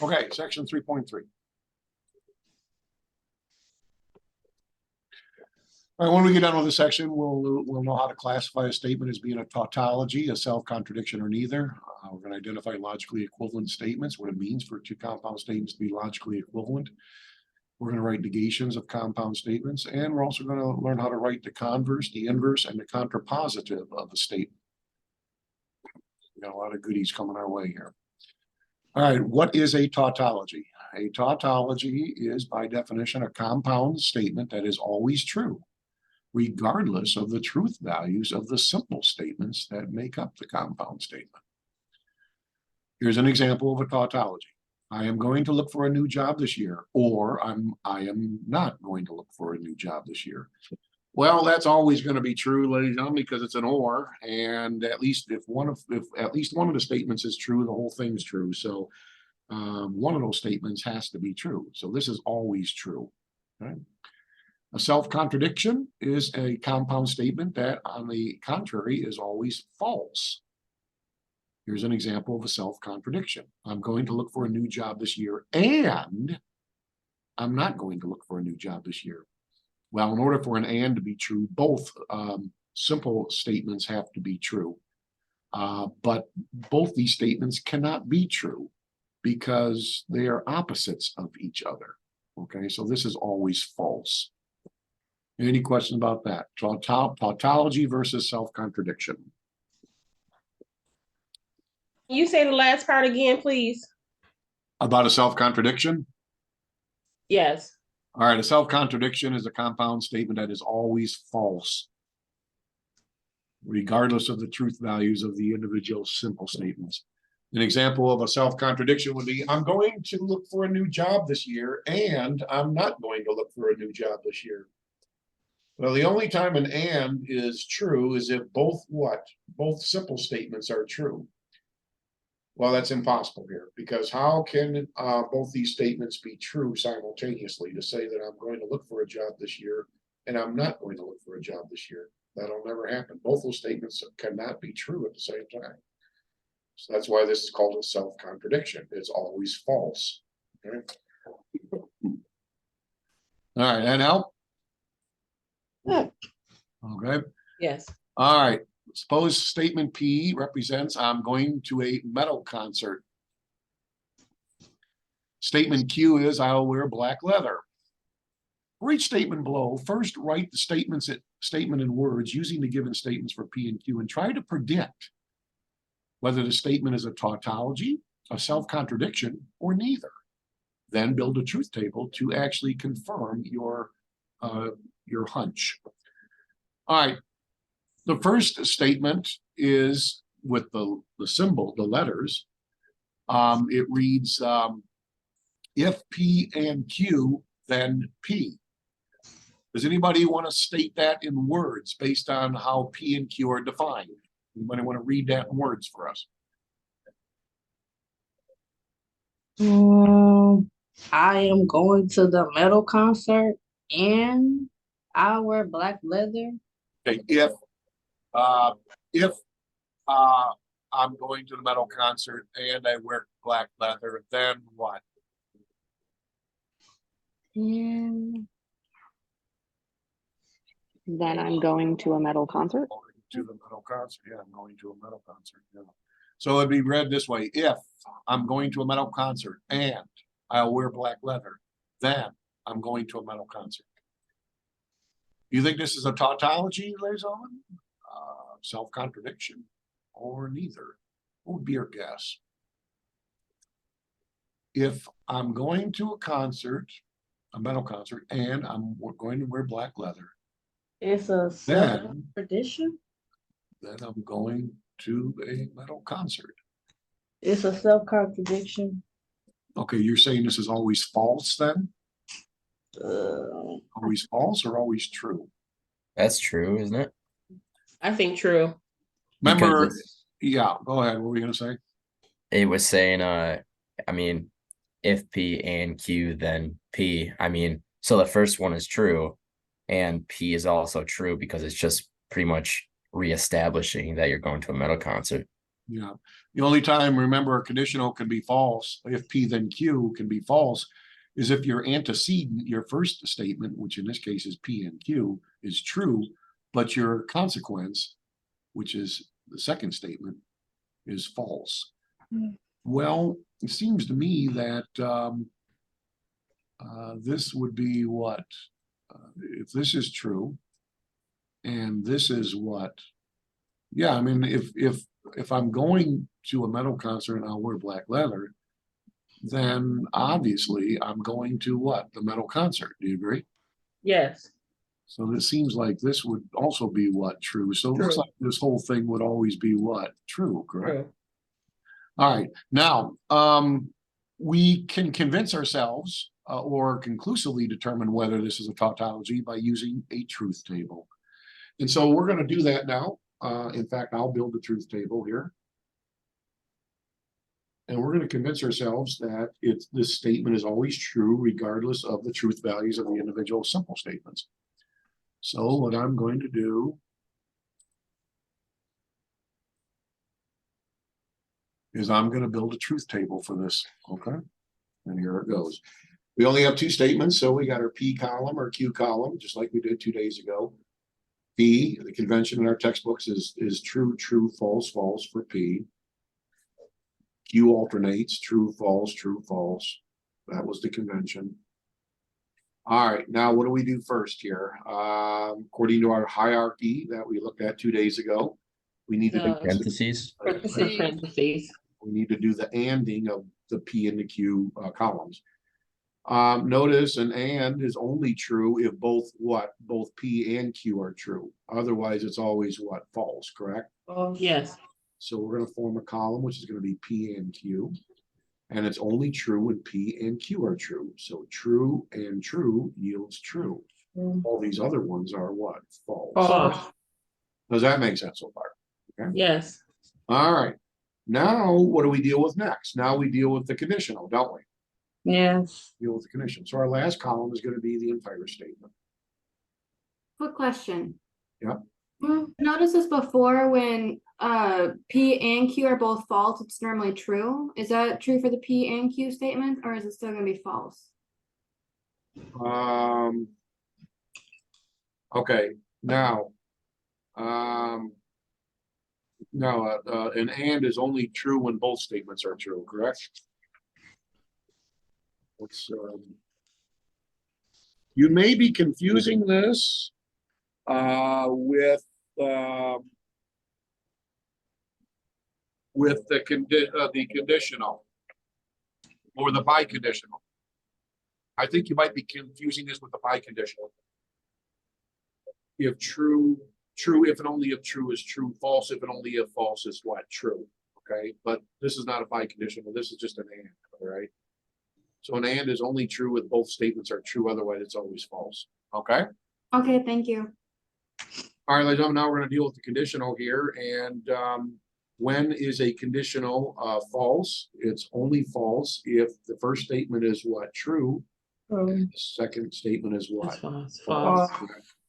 Okay, section 3.3. All right, when we get done with this section, we'll know how to classify a statement as being a tautology, a self-contradiction, or neither. We're going to identify logically equivalent statements, what it means for two compound statements to be logically equivalent. We're going to write negations of compound statements, and we're also going to learn how to write the converse, the inverse, and the contrapositive of a statement. We got a lot of goodies coming our way here. All right, what is a tautology? A tautology is, by definition, a compound statement that is always true, regardless of the truth values of the simple statements that make up the compound statement. Here's an example of a tautology. I am going to look for a new job this year, or I am not going to look for a new job this year. Well, that's always going to be true, ladies and gentlemen, because it's an or, and at least if at least one of the statements is true, the whole thing's true. So one of those statements has to be true. So this is always true. Right? A self-contradiction is a compound statement that, on the contrary, is always false. Here's an example of a self-contradiction. I'm going to look for a new job this year, and I'm not going to look for a new job this year. Well, in order for an and to be true, both simple statements have to be true. But both these statements cannot be true because they are opposites of each other. Okay, so this is always false. Any questions about that? Tautology versus self-contradiction. Can you say the last part again, please? About a self-contradiction? Yes. All right, a self-contradiction is a compound statement that is always false, regardless of the truth values of the individual simple statements. An example of a self-contradiction would be, I'm going to look for a new job this year, and I'm not going to look for a new job this year. Well, the only time an and is true is if both simple statements are true. Well, that's impossible here, because how can both these statements be true simultaneously? To say that I'm going to look for a job this year and I'm not going to look for a job this year, that'll never happen. Both those statements cannot be true at the same time. So that's why this is called a self-contradiction. It's always false. Okay. All right, that help? Okay. Yes. All right. Suppose statement P represents I'm going to a metal concert. Statement Q is I'll wear black leather. For each statement below, first write the statement in words using the given statements for P and Q and try to predict whether the statement is a tautology, a self-contradiction, or neither. Then build a truth table to actually confirm your hunch. All right. The first statement is with the symbol, the letters. It reads, if P and Q, then P. Does anybody want to state that in words based on how P and Q are defined? Anybody want to read that in words for us? I am going to the metal concert and I wear black leather. Okay, if I'm going to the metal concert and I wear black leather, then what? And Then I'm going to a metal concert. To the metal concert. Yeah, I'm going to a metal concert. Yeah. So it'd be read this way: if I'm going to a metal concert and I'll wear black leather, then I'm going to a metal concert. You think this is a tautology, ladies and gentlemen? Self-contradiction, or neither? What would be your guess? If I'm going to a concert, a metal concert, and I'm going to wear black leather, it's a self-contradiction. then I'm going to a metal concert. It's a self-contradiction. Okay, you're saying this is always false then? Always false or always true? That's true, isn't it? I think true. Remember, yeah, go ahead. What were you going to say? It was saying, I mean, if P and Q, then P. I mean, so the first one is true, and P is also true because it's just pretty much reestablishing that you're going to a metal concert. Yeah, the only time, remember, a conditional can be false, if P then Q can be false, is if your antecedent, your first statement, which in this case is P and Q, is true, but your consequence, which is the second statement, is false. Well, it seems to me that this would be what? If this is true, and this is what? Yeah, I mean, if I'm going to a metal concert and I'll wear black leather, then obviously I'm going to what? The metal concert. Do you agree? Yes. So it seems like this would also be what? True. So it looks True. like this whole thing would always be what? True, correct? True. All right. Now, we can convince ourselves or conclusively determine whether this is a tautology by using a truth table. And so we're going to do that now. In fact, I'll build the truth table here. And we're going to convince ourselves that this statement is always true, regardless of the truth values of the individual simple statements. So what I'm going to do is I'm going to build a truth table for this. Okay. And here it goes. We only have two statements, so we got our P column or Q column, just like we did 2 days ago. P, the convention in our textbooks is true, true, false, false for P. Q alternates, true, false, true, false. That was the convention. All right, now what do we do first here? According to our hierarchy that we looked at 2 days ago, we need to do Parentheses. Parentheses. we need to do the anding of the P and the Q columns. Notice an and is only true if both P and Q are true. Otherwise, it's always what? False, correct? Yes. So we're going to form a column, which is going to be P and Q. And it's only true when P and Q are true. So true and true yields true. All these other ones are what? False. False. Does that make sense so far? Okay. Yes. All right. Now, what do we deal with next? Now we deal with the conditional, don't we? Yes. Deal with the condition. So our last column is going to be the entire statement. Quick question. Yeah. Notice this before when P and Q are both false, it's normally true. Is that true for the P and Q statement, or is it still going to be false? Okay. Now, no, an and is only true when both statements are true, correct? Let's, you may be confusing this with the conditional or the biconditional. I think you might be confusing this with the biconditional. If true, if and only if true is true, false, if and only if false is what? True. Okay, but this is not a biconditional, this is just an and, all right? So an and is only true if both statements are true, otherwise it's always false. Okay? Okay, thank you. All right, ladies and gentlemen, now we're going to deal with the conditional here. And when is a conditional false? It's only false if the first statement is what? True. And the second statement is what? That's false. False.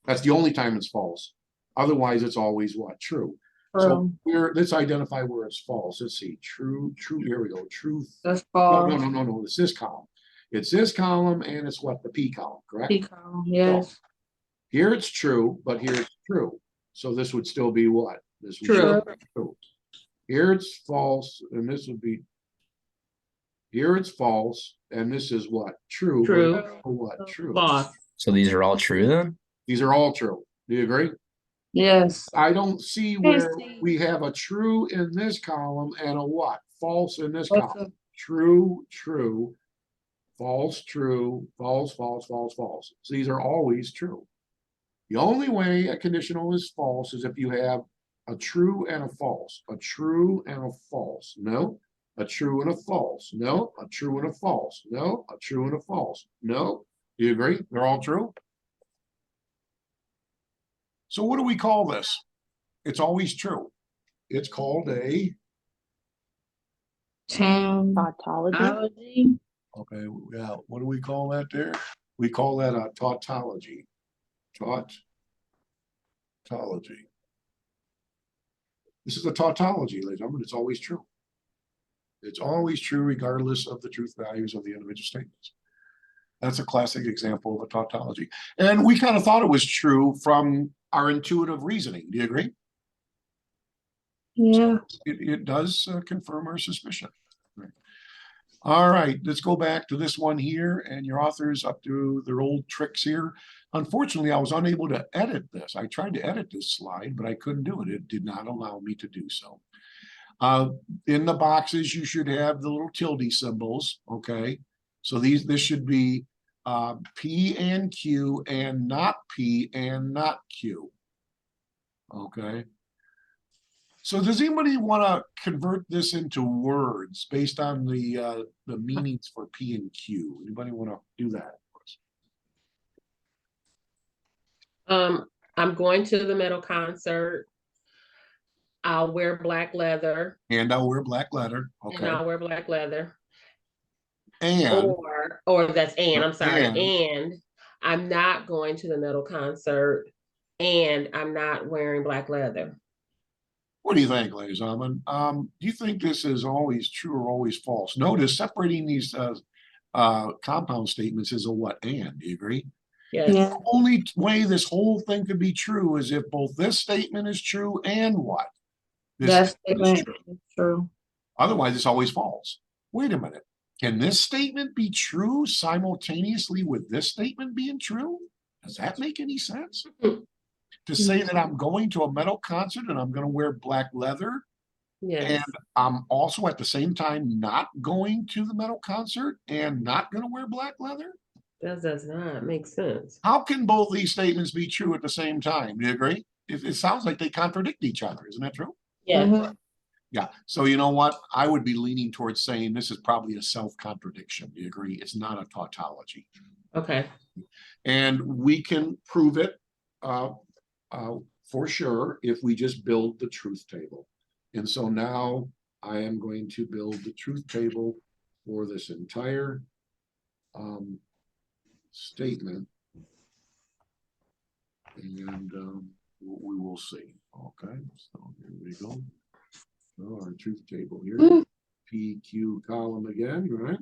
That's the only time it's false. Otherwise, it's always what? True. So let's identify where it's false. Let's see. True. Here we go. Truth. That's false. No. It's this column. It's this column and it's what? The P column, correct? P column, yes. So, here it's true, but here it's true. So this would still be what? This would True. be true. Here it's false, and this would be. Here it's false, and this is what? True. True. What? True. False. So these are all true then? These are all true. Do you agree? Yes. I don't see where we have a true in this column and a what? False in this column. True, true, false, true, false, false, false, false. So these are always true. The only way a conditional is false is if you have a true and a false, a true and a false. No, a true and a false. No, a true and a false. No, a true and a false. No. Do you agree? They're all true. So what do we call this? It's always true. It's called a Tautology. okay, yeah. What do we call that there? We call that a tautology. Tautology. This is a tautology, ladies and gentlemen. It's always true. It's always true regardless of the truth values of the individual statements. That's a classic example of a tautology. And we kind of thought it was true from our intuitive reasoning. Do you agree? Yeah. It does confirm our suspicion. Right. All right, let's go back to this one here, and your author's up to their old tricks here. Unfortunately, I was unable to edit this. I tried to edit this slide, but I couldn't do it. It did not allow me to do so. In the boxes, you should have the little tilde symbols, okay? So this should be P and Q and not P and not Q, okay? So does anybody want to convert this into words based on the meanings for P and Q? Anybody want to do that? I'm going to the metal concert. I'll wear black leather. And I'll wear black leather, And okay? I'll wear black leather. And Or that's and, I'm sorry. And. And I'm not going to the metal concert and I'm not wearing black leather. what do you think, ladies and gentlemen? Do you think this is always true or always false? Notice separating these compound statements is a what and, do you agree? Yes. Yeah. The only way this whole thing could be true is if both this statement is true and what? This That statement is statement is true. Otherwise, it's always false. Wait a minute. Can this statement be true simultaneously with this statement being true? Does that make any sense? To say that I'm going to a metal concert and I'm going to wear black leather, Yes. and I'm also at the same time not going to the metal concert and not going to wear black leather? That does not make sense. How can both these statements be true at the same time? Do you agree? It sounds like they contradict each other. Isn't that true? Yes. Mhm. Yeah. So you know what? I would be leaning towards saying this is probably a self-contradiction. Do you agree? It's not a tautology. Okay. And we can prove it for sure if we just build the truth table. And so now I am going to build the truth table for this entire statement. And we will see. Okay, so here we go. So our truth table here. PQ column again, right?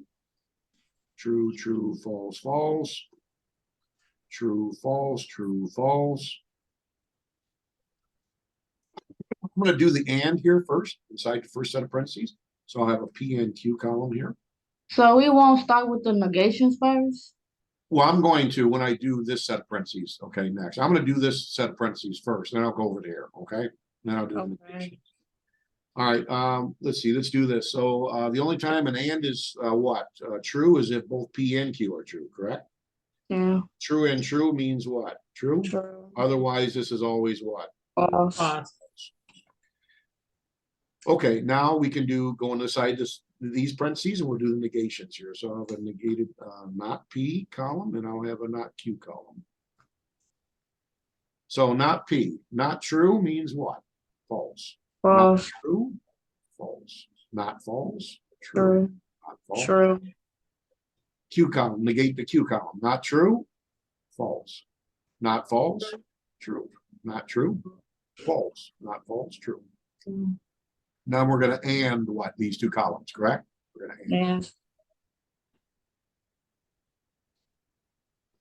True, true, false, false. True, false, true, false. I'm going to do the and here first, inside the first set of parentheses. So I'll have a P and Q column here. So we won't start with the negations first? Well, I'm going to when I do this set of parentheses. Okay, next. I'm going to do this set of parentheses first, then I'll go over there. Okay, then I'll do the negations. All right, let's see, let's do this. So the only time an and is what? True is if both P and Q are true, correct? Yeah. True and true means what? True? True. Otherwise, this is always what? False. False. Okay, now we can go on the side these parentheses and we'll do the negations here. So I'll have a negated not P column and I'll have a not Q column. So not P, not true means what? False. Not False. true, false. Not false, true. True. Not false. True. Q column, negate the Q column. Not true, false. Not false, true. Not true, false. Not false, true. Mm. Now we're going to and what? These two columns, correct? We're going to and. Yes.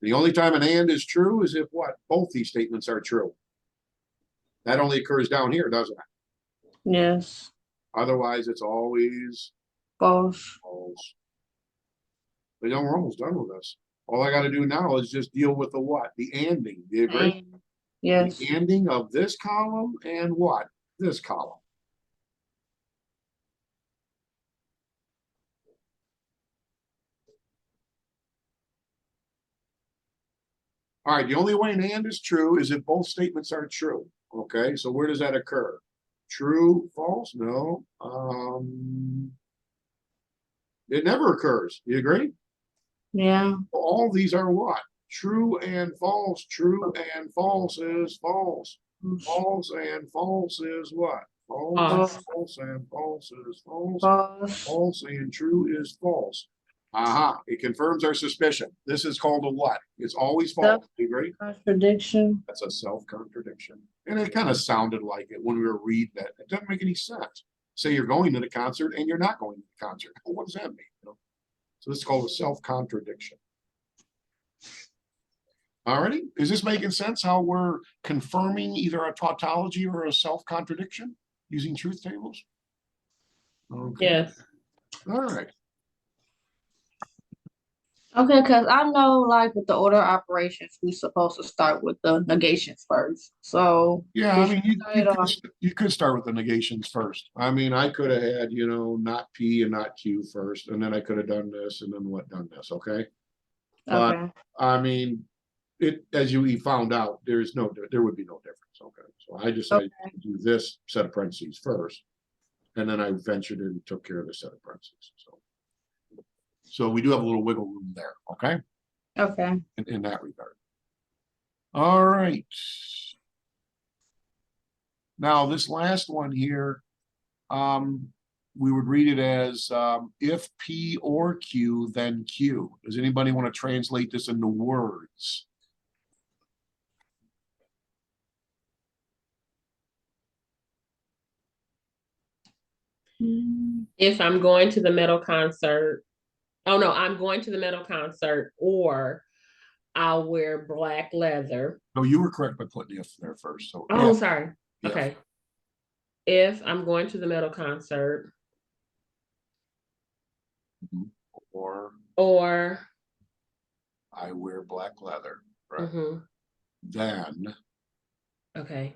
The only time an and is true is if what? Both these statements are true. That only occurs down here, doesn't it? Yes. Otherwise, it's always False. false. But you know, we're almost done with this. All I got to do now is just deal with the what? The anding. Do you agree? And, yes. The anding of this column and what? This column. All right, the only way an and is true is if both statements are true. Okay, so where does that occur? True, false? No. It never occurs. You agree? Yeah. All these are what? True and false. True and false is false. False and false is what? False. False and false is false. False. False and true is false. Aha, it confirms our suspicion. This is called a what? It's always false. Do you agree? Contradiction. That's a self-contradiction. And it kind of sounded like it when we were reading it. It doesn't make any sense. Say you're going to the concert and you're not going to the concert. Well, what does that mean? You know? So this is called a self-contradiction. Alrighty, is this making sense how we're confirming either a tautology or a self-contradiction using truth tables? Okay. Yes. All right. Okay, because I know like with the order of operations, we're supposed to start with the negations first. So Yeah, I we mean, should start it off. you could start with the negations first. I mean, I could have had, not P and not Q first, and then I could have done this and then done this, okay? But Okay. I mean, as we found out, there would be no difference, okay? So I decided to do this set of parentheses first, and then I ventured in and took care of the set of parentheses. So we do have a little wiggle room there, okay? Okay. In that regard. All right. Now, this last one here, we would read it as if P or Q, then Q. Does anybody want to translate this into words? If I'm going to the metal concert, oh no, I'm going to the metal concert, or I'll wear black leather. No, you were correct by putting if there first. So Oh, if, sorry. if. Okay. If I'm going to the metal concert, or or I wear black leather, right? mhm, Then okay,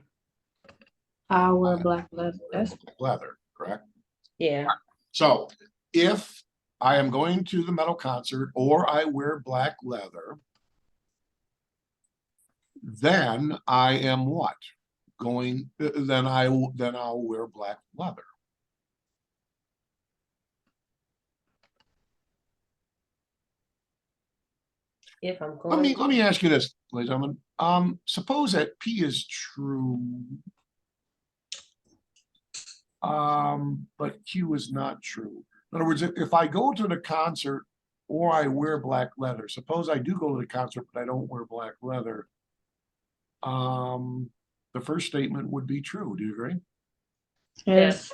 I wear I black leather. wear That's black leather, correct? yeah, So if I am going to the metal concert or I wear black leather, then I am what? Then I'll wear black leather. if I'm Let going. me ask you this, ladies and gentlemen. Suppose that P is true, but Q is not true. In other words, if I go to the concert or I wear black leather, suppose I do go to the concert, but I don't wear black leather. The first statement would be true. Do you agree? yes.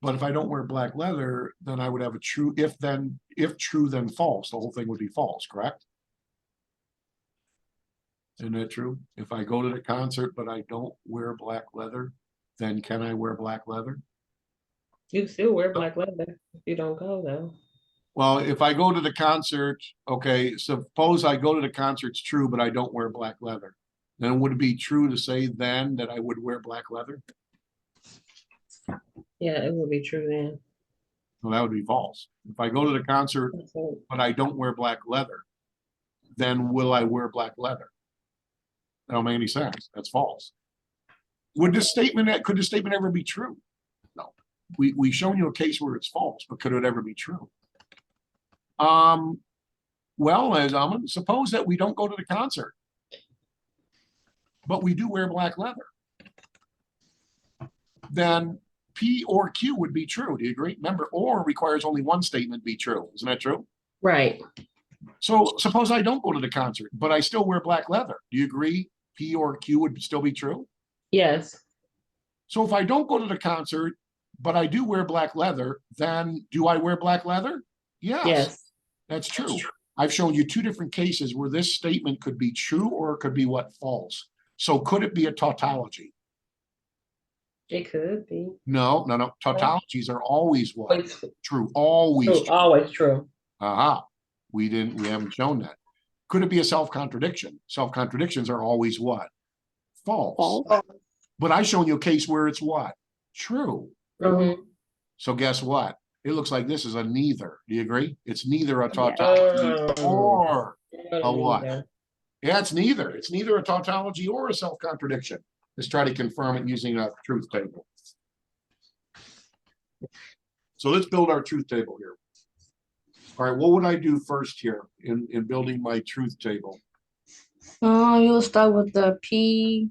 But if I don't wear black leather, then I would have a true if true, then false. The whole thing would be false, correct? Isn't that true? If I go to the concert, but I don't wear black leather, then can I wear black leather? You still wear black leather if you don't go though. Well, if I go to the concert, okay, suppose I go to the concert, it's true, but I don't wear black leather. Then would it be true to say then that I would wear black leather? Yeah, it would be true then. Well, that would be false. If I go to the concert, So, but I don't wear black leather, then will I wear black leather? That don't make any sense. That's false. Could this statement ever be true? No. We've shown you a case where it's false, but could it ever be true? Well, as suppose that we don't go to the concert, but we do wear black leather. Then P or Q would be true. Do you agree? Remember, or requires only one statement be true. Isn't that true? right. So suppose I don't go to the concert, but I still wear black leather. Do you agree? P or Q would still be true? Yes. So if I don't go to the concert, but I do wear black leather, then do I wear black leather? Yes. That's true. I've shown you two different cases where this statement could be true or it could be what? False. So could it be a tautology? It could be. No. Tautologies are always what? Always True. Always true. true. Always true. Aha. We haven't shown that. Could it be a self-contradiction? Self-contradictions are always what? False. False. But I've shown you a case where it's what? True. Mhm. So guess what? It looks like this is a neither. Do you agree? It's neither a tautology or a what? Yeah, it's neither. It's neither a tautology or a self-contradiction. Let's try to confirm it using a truth table. So let's build our truth table here. All right, what would I do first here in building my truth table? You'll start with the P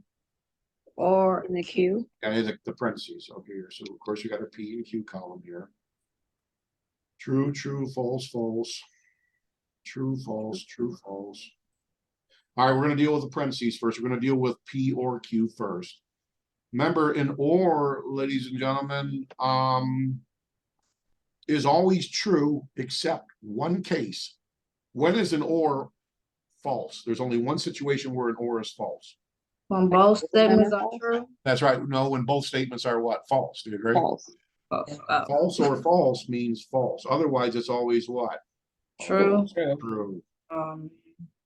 or In the queue. Okay, the parentheses. Okay, so of course you got a P and Q column here. True, true, false, false. True, false, true, false. All right, we're gonna deal with the parentheses first. We're gonna deal with P or Q first. Remember, an or, ladies and gentlemen, is always true except one case. When is an or false? There's only one situation where an or is false. When both statements are true. That's right. No, when both statements are what? False. Do you agree? False. False. False or false means false. Otherwise, it's always what? True. True.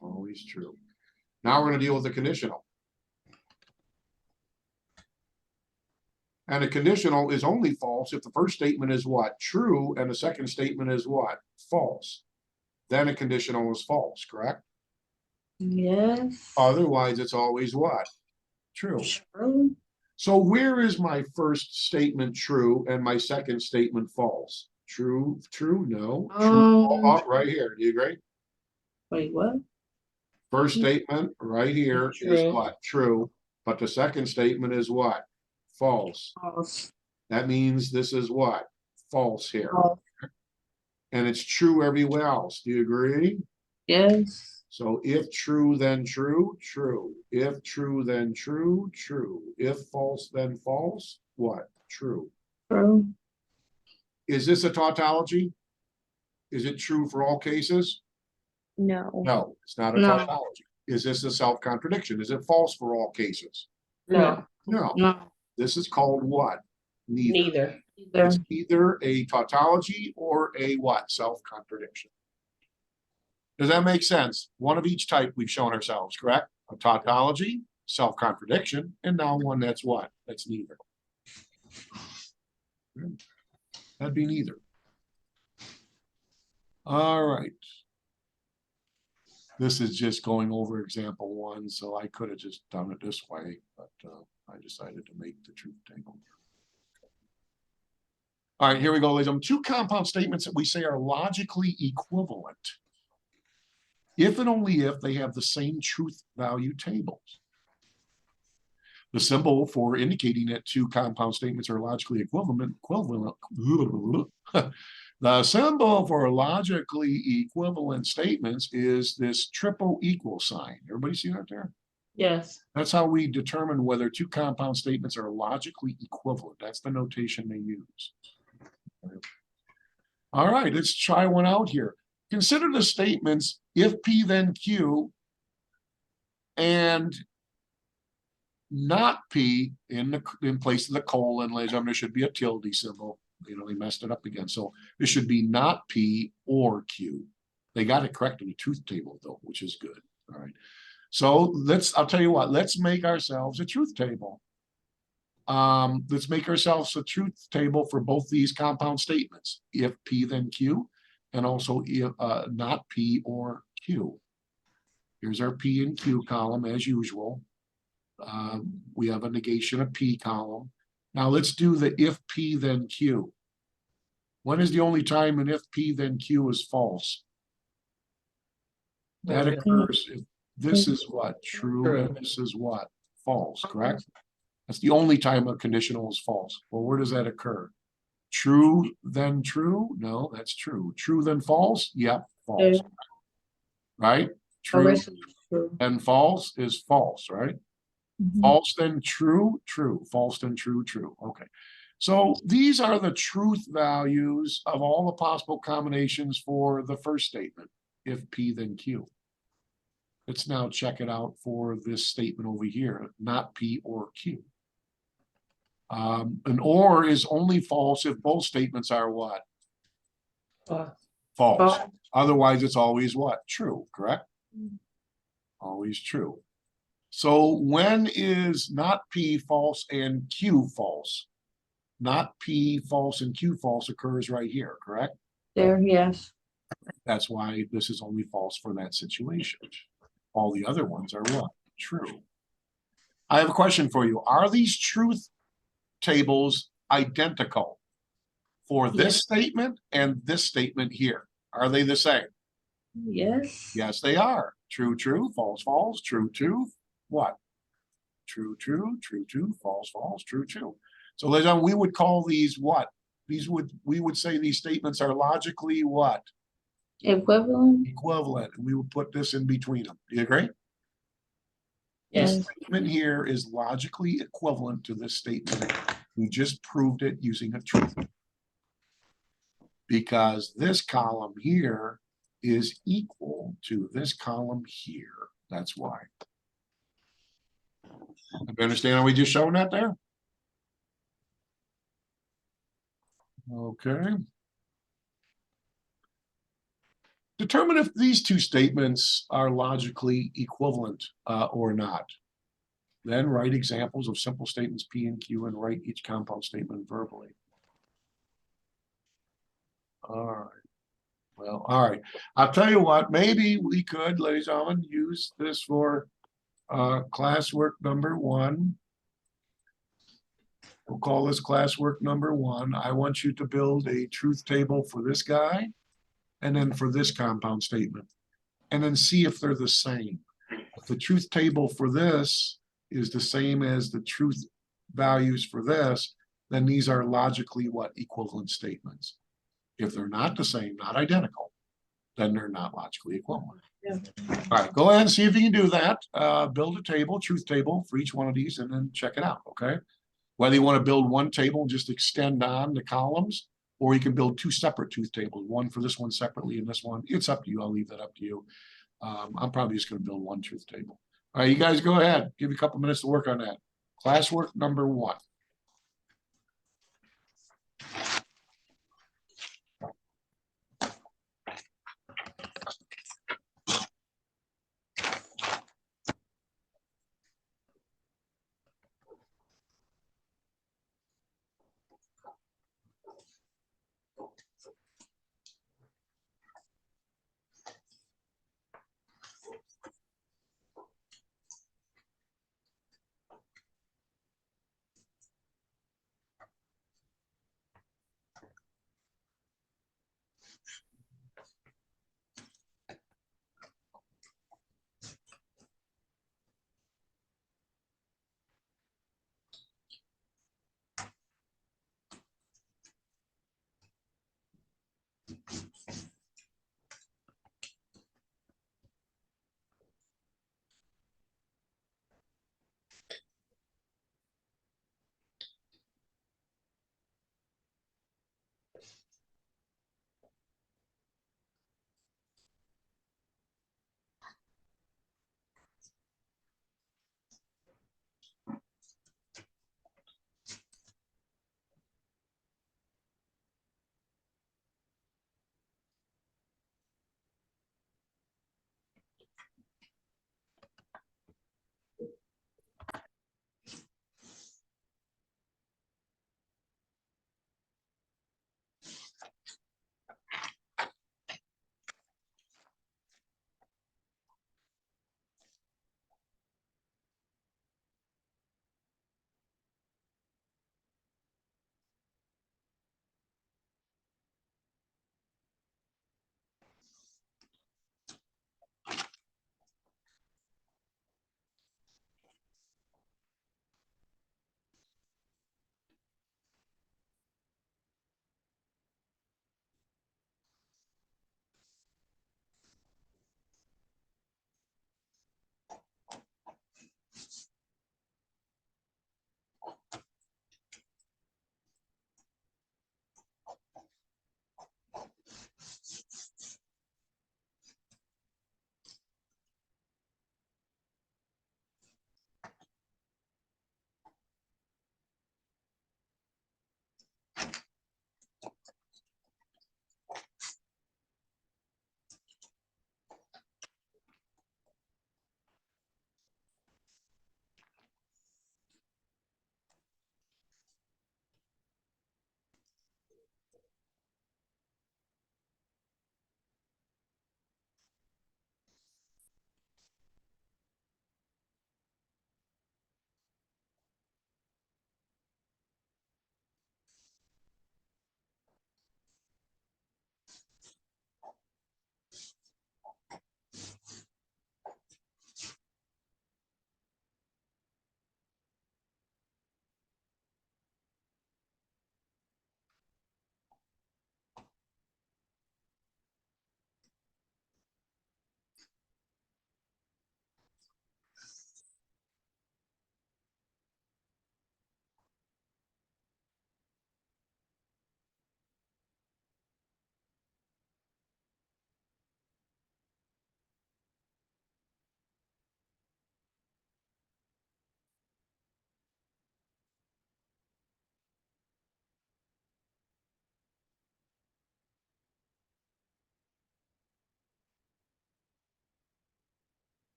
Always true. Now we're going to deal with the conditional. And a conditional is only false if the first statement is what? True, and the second statement is what? False. Then a conditional is false, correct? Yes. Otherwise, it's always what? True. True. So where is my first statement true and my second statement false? True, true, no. True, right here. Do you agree? Wait, what? First statement right here is True. what? True. But the second statement is what? False. False. That means this is what? False here. False. And it's true everywhere else. Do you agree? Yes. So if true, then true, true. If true, then true, true. If false, then false, what? True. True. Is this a tautology? Is it true for all cases? No. No, it's not a No. tautology. Is this a self-contradiction? Is it false for all cases? No, No. No. This is called what? Neither. neither. Either. It's either a tautology or a what? Self-contradiction. Does that make sense? One of each type we've shown ourselves, correct? A tautology, self-contradiction, and now one that's what? That's neither. That'd be neither. All right. This is just going over example one, so I could have just done it this way, but I decided to make the truth table. All right, here we go, ladies and gentlemen. Two compound statements that we say are logically equivalent. If and only if they have the same truth value tables. The symbol for indicating that two compound statements are logically equivalent. The symbol for logically equivalent statements is this triple equal sign. Everybody see that there? Yes. That's how we determine whether two compound statements are logically equivalent. That's the notation they use. All right, let's try one out here. Consider the statements if P then Q and not P in place of the colon, ladies and gentlemen, there should be a tilde symbol. You know, they messed it up again. So it should be not P or Q. They got it correct in the truth table though, which is good. All right. So I'll tell you what, let's make ourselves a truth table. Let's make ourselves a truth table for both these compound statements. If P then Q, and also if not P or Q. Here's our P and Q column as usual. We have a negation of P column. Now let's do the if P then Q. When is the only time an if P then Q is false? That occurs if this is what? True, and this is what? False, correct? That's the only time a conditional is false. Well, where does that occur? True, then true? No, that's true. True, then false? Yep, false. Yeah. Right? True, True. then false is false, right? False, then true, true. False, then true, true. Okay. So these are the truth values of all the possible combinations for the first statement, if P then Q. Let's now check it out for this statement over here, not P or Q. An or is only false if both statements are what? False. False. Otherwise, it's always what? True, correct? Always true. So when is not P false and Q false? Not P false and Q false occurs right here, correct? There, yes. That's why this is only false for that situation. All the other ones are what? True. I have a question for you. Are these truth tables identical for this statement and this statement here? Are they the same? Yes. Yes, they are. True, true, false, false, true, true, what? True, true, true, true, false, false, true, true. So ladies and gentlemen, we would call these what? We would say these statements are logically what? Equivalent. Equivalent. And we would put this in between them. Do you agree? Yes. This statement here is logically equivalent to this statement. We just proved it using a truth. Because this column here is equal to this column here. That's why. You understand how we just shown that there? Okay. Determine if these two statements are logically equivalent or not. Then write examples of simple statements P and Q and write each compound statement verbally. All right. Well, all right. I'll tell you what, maybe we could, ladies and gentlemen, use this for classwork number 1. We'll call this classwork number 1. I want you to build a truth table for this guy and then for this compound statement, and then see if they're the same. If the truth table for this is the same as the truth values for this, then these are logically what? Equivalent statements. If they're not the same, not identical, then they're not logically equivalent. Yeah. All right, go ahead and see if you can do that. Build a table, truth table for each one of these, and then check it out, okay? Whether you want to build one table and just extend on the columns, or you can build 2 separate truth tables, one for this one separately and this one. It's up to you. I'll leave that up to you. I'm probably just going to build one truth table. All right, you guys go ahead. Give you a couple minutes to work on that. Classwork number 1.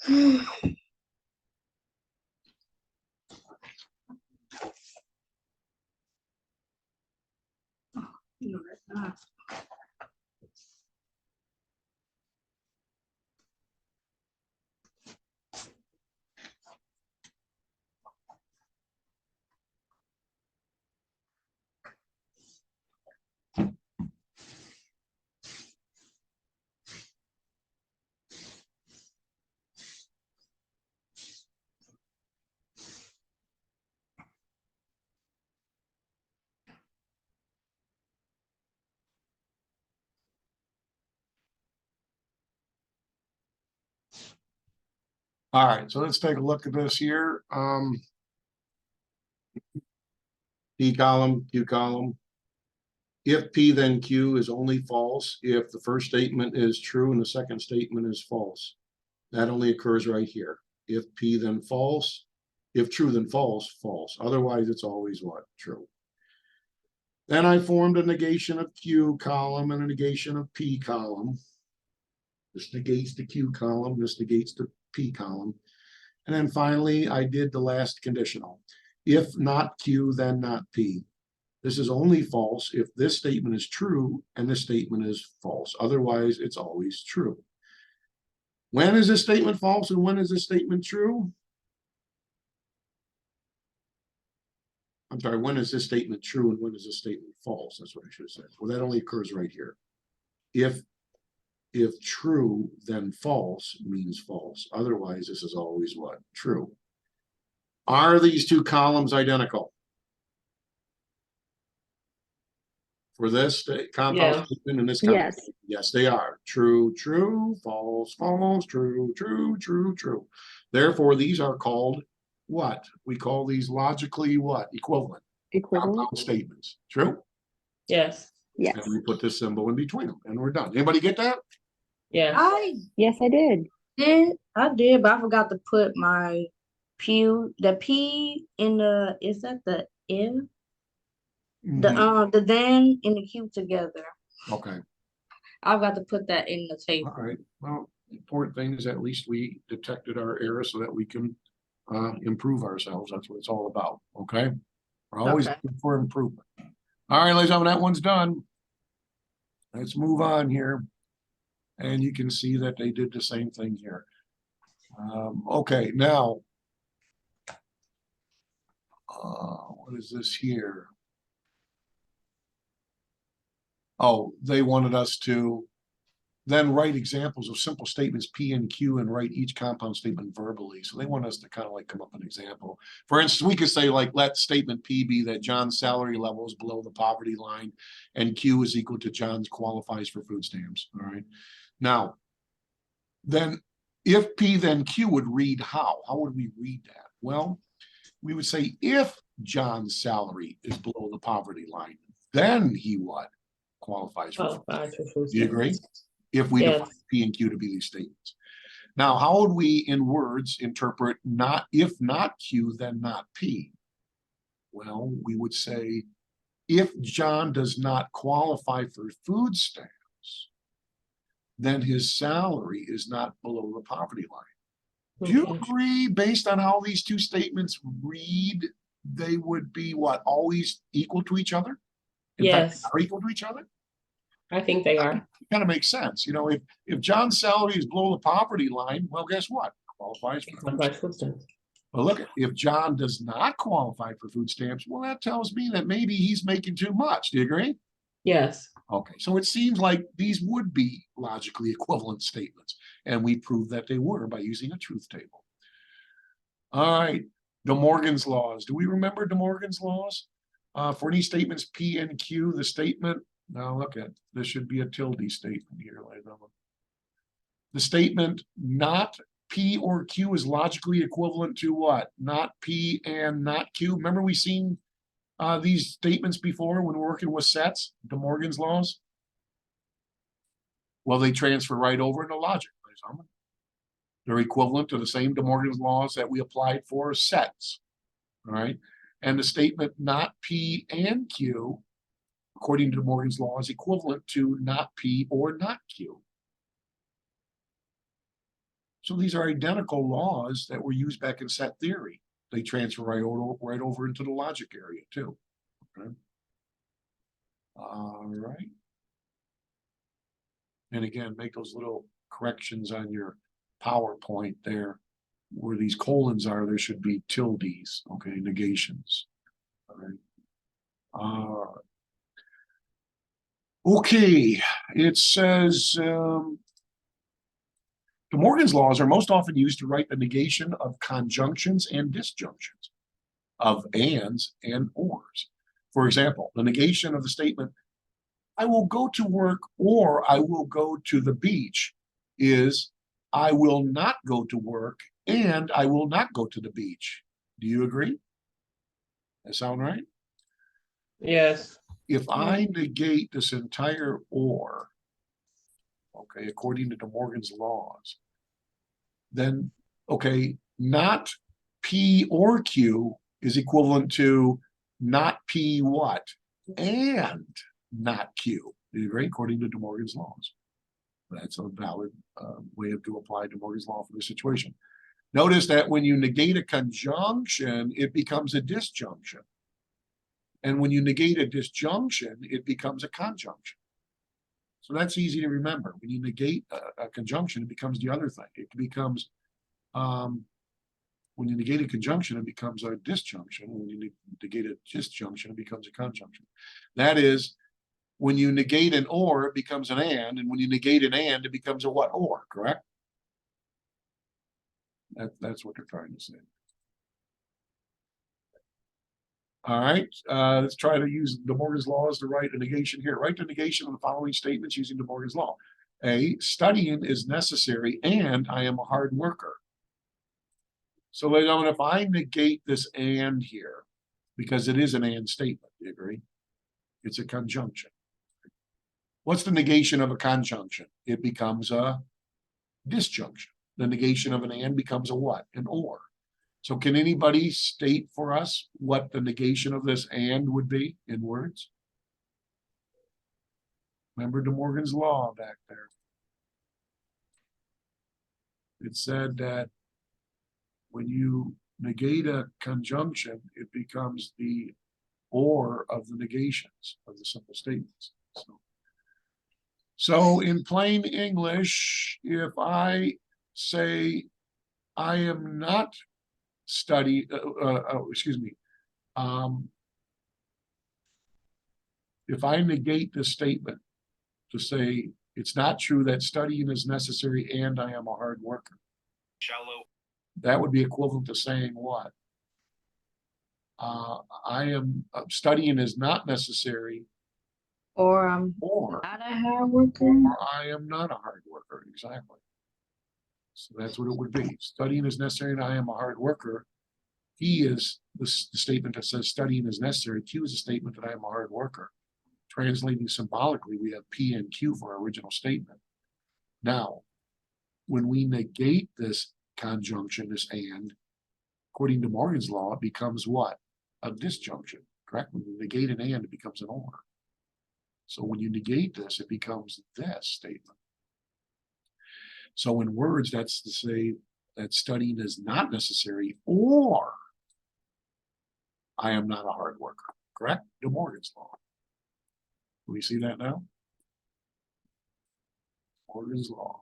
No, that's not. All right, so let's take a look at this here. P column, Q column. If P, then Q is only false if the first statement is true and the second statement is false. That only occurs right here. If P, then false. If true, then false, false. Otherwise, it's always what? True. Then I formed a negation of Q column and a negation of P column. This negates the Q column, this negates the P column. And then finally, I did the last conditional. If not Q, then not P. This is only false if this statement is true and this statement is false. Otherwise, it's always true. When is this statement false and when is this statement true? I'm sorry, when is this statement true and when is this statement false? That's what I should have said. Well, that only occurs right here. If true, then false means false. Otherwise, this is always what? True. Are these two columns identical? For this compound Yeah. statement and this compound? Yes. Yes, they are. True, true, false, false, true, true, true, true. Therefore, these are called what? We call these logically what? Equivalent. Equivalent. Compound statements. True? Yes. Yes. And we put this symbol in between them and we're done. Anybody get that? Yes. I Yes, I did. did, but I forgot to put my the P in the, is that the N? The then and the Q together. Okay. I've got to put that in the All table. right. Well, the important thing is at least we detected our error so that we can improve ourselves. That's what it's all about. Okay. We're always Okay. looking for improvement. All right, ladies and gentlemen, that one's done. Let's move on here. And you can see that they did the same thing here. Okay, now, what is this here? Oh, they wanted us to then write examples of simple statements P and Q and write each compound statement verbally. So they want us to kind of like come up with an example. For instance, we could say like, let statement P be that John's salary level is below the poverty line and Q is equal to John's qualifies for food stamps. All right. Now, then if P then Q would read how? How would we read that? Well, we would say if John's salary is below the poverty line, then he what? Qualifies for food Qualifies stamps. for food Do you agree? stamps. If we Yes. define P and Q to be these statements. Now, how would we in words interpret not if not Q, then not P? Well, we would say if John does not qualify for food stamps, then his salary is not below the poverty line. Do you Okay. agree based on how these two statements read, they would be what, always equal to each other? In fact, Yes, are equal to each other? I think they are. Kind of makes sense. You know, if John's salary is below the poverty line, well, guess what? Qualifies for food Qualifies stamps. for food stamps. Well, look, if John does not qualify for food stamps, well, that tells me that maybe he's making too much. Do you agree? Yes. Okay, so it seems like these would be logically equivalent statements, and we proved that they were by using a truth table. All right, De Morgan's laws. Do we remember De Morgan's laws? For any statements P and Q, the statement, now look at, this should be a tilde statement here. The statement not P or Q is logically equivalent to what? Not P and not Q. Remember we seen these statements before when we're working with sets, De Morgan's laws? Well, they transfer right over into logic. They're equivalent to the same De Morgan's laws that we applied for sets. All right. And the statement not P and Q, according to De Morgan's law, is equivalent to not P or not Q. So these are identical laws that were used back in set theory. They transfer right over into the logic area too. Okay. All right. And again, make those little corrections on your PowerPoint there. Where these colons are, there should be tildes, okay, negations. All right. Okay, it says De Morgan's laws are most often used to write the negation of conjunctions and disjunctions, of ands and ors. For example, the negation of the statement, I will go to work or I will go to the beach, is I will not go to work and I will not go to the beach. Do you agree? That sound right? Yes. If I negate this entire or, okay, according to De Morgan's laws, then, okay, not P or Q is equivalent to not P what? And not Q. Do you agree? According to De Morgan's laws. That's a valid way to apply De Morgan's law for this situation. Notice that when you negate a conjunction, it becomes a disjunction. And when you negate a disjunction, it becomes a conjunction. So that's easy to remember. When you negate a conjunction, it becomes the other thing. It becomes, when you negate a conjunction, it becomes a disjunction. When you negate a disjunction, it becomes a conjunction. That is, when you negate an or, it becomes an and when you negate an and, it becomes a what? Or, correct? That's what they're trying to say. All right, let's try to use De Morgan's laws to write a negation here. Write the negation of the following statements using De Morgan's law. A, studying is necessary and I am a hard worker. So if I negate this and here, because it is an and statement, do you agree? It's a conjunction. What's the negation of a conjunction? It becomes a disjunction. The negation of an and becomes a what? An or. So can anybody state for us what the negation of this and would be in words? Remember De Morgan's law back there. It said that when you negate a conjunction, it becomes the or of the negations of the simple statements. So in plain English, if I say I am not if I negate this statement to say it's not true that studying is necessary and I am a hard worker, that would be equivalent to saying what? Studying is not necessary, Or I'm or not a hard worker. I am not a hard worker. Exactly. So that's what it would be. Studying is necessary and I am a hard worker. P is the statement that says studying is necessary. Q is a statement that I am a hard worker. Translating symbolically, we have P and Q for our original statement. Now, when we negate this conjunction, this and, according to Morgan's law, it becomes what? A disjunction, correct? When you negate an and, it becomes an or. So when you negate this, it becomes this statement. So in words, that's to say that studying is not necessary or I am not a hard worker, correct? De Morgan's law. Do we see that now? Morgan's law.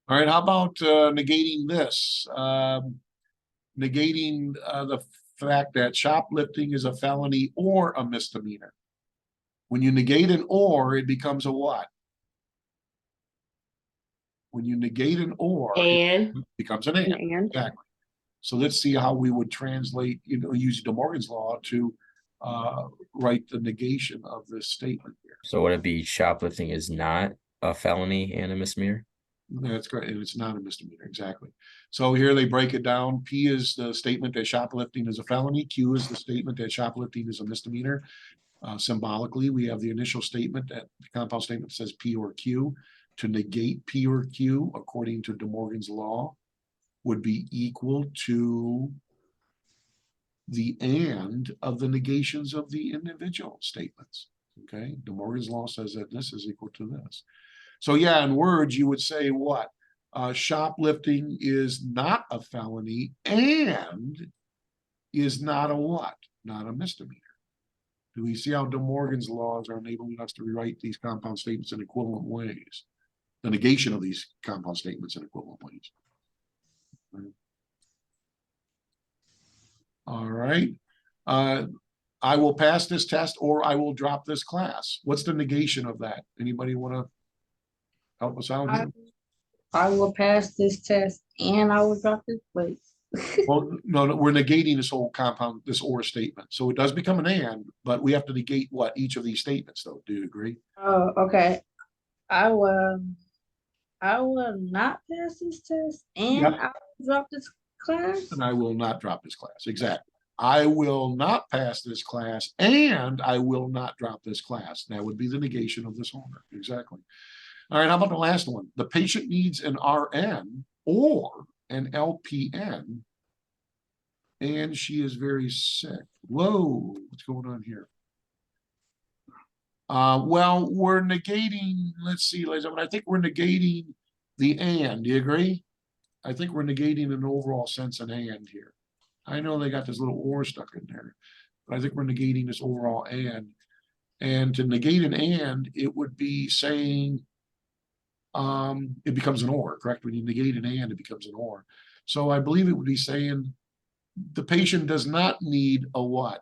All right, how about negating this? Negating the fact that shoplifting is a felony or a misdemeanor. When you negate an or, it becomes a what? When you negate an or, And it becomes an and. Exactly. So let's see how we would translate, use De Morgan's law to write the negation of this statement here. So would it be shoplifting is not a felony and a misdemeanor? That's correct. And it's not a misdemeanor. Exactly. So here they break it down. P is the statement that shoplifting is a felony. Q is the statement that shoplifting is a misdemeanor. Symbolically, we have the initial statement, that the compound statement says P or Q. To negate P or Q, according to De Morgan's law, would be equal to the and of the negations of the individual statements. Okay, De Morgan's law says that this is equal to this. So yeah, in words, you would say what? Shoplifting is not a felony and is not a what? Not a misdemeanor. Do we see how De Morgan's laws are enabling us to rewrite these compound statements in equivalent ways? The negation of these compound statements in equivalent ways. All right. I will pass this test or I will drop this class. What's the negation of that? Anybody want to help us out here? I will pass this test and I will drop this place. Well, no, we're negating this whole compound, this or statement. So it does become an and, but we have to negate what? Each of these statements though. Do you agree? Oh, okay. I will not pass this test and Yep. I will drop this class. And I will not drop this class. Exactly. I will not pass this class and I will not drop this class. That would be the negation of this order. Exactly. All right. How about the last one? The patient needs an RN or an LPN and she is very sick. Whoa, what's going on here? Well, we're negating, let's see, ladies and gentlemen, I think we're negating the and. Do you agree? I think we're negating an overall sense an and here. I know they got this little or stuck in there, but I think we're negating this overall and. And to negate an and, it would be saying it becomes an or, correct? When you negate an and, it becomes an or. So I believe it would be saying the patient does not need a what?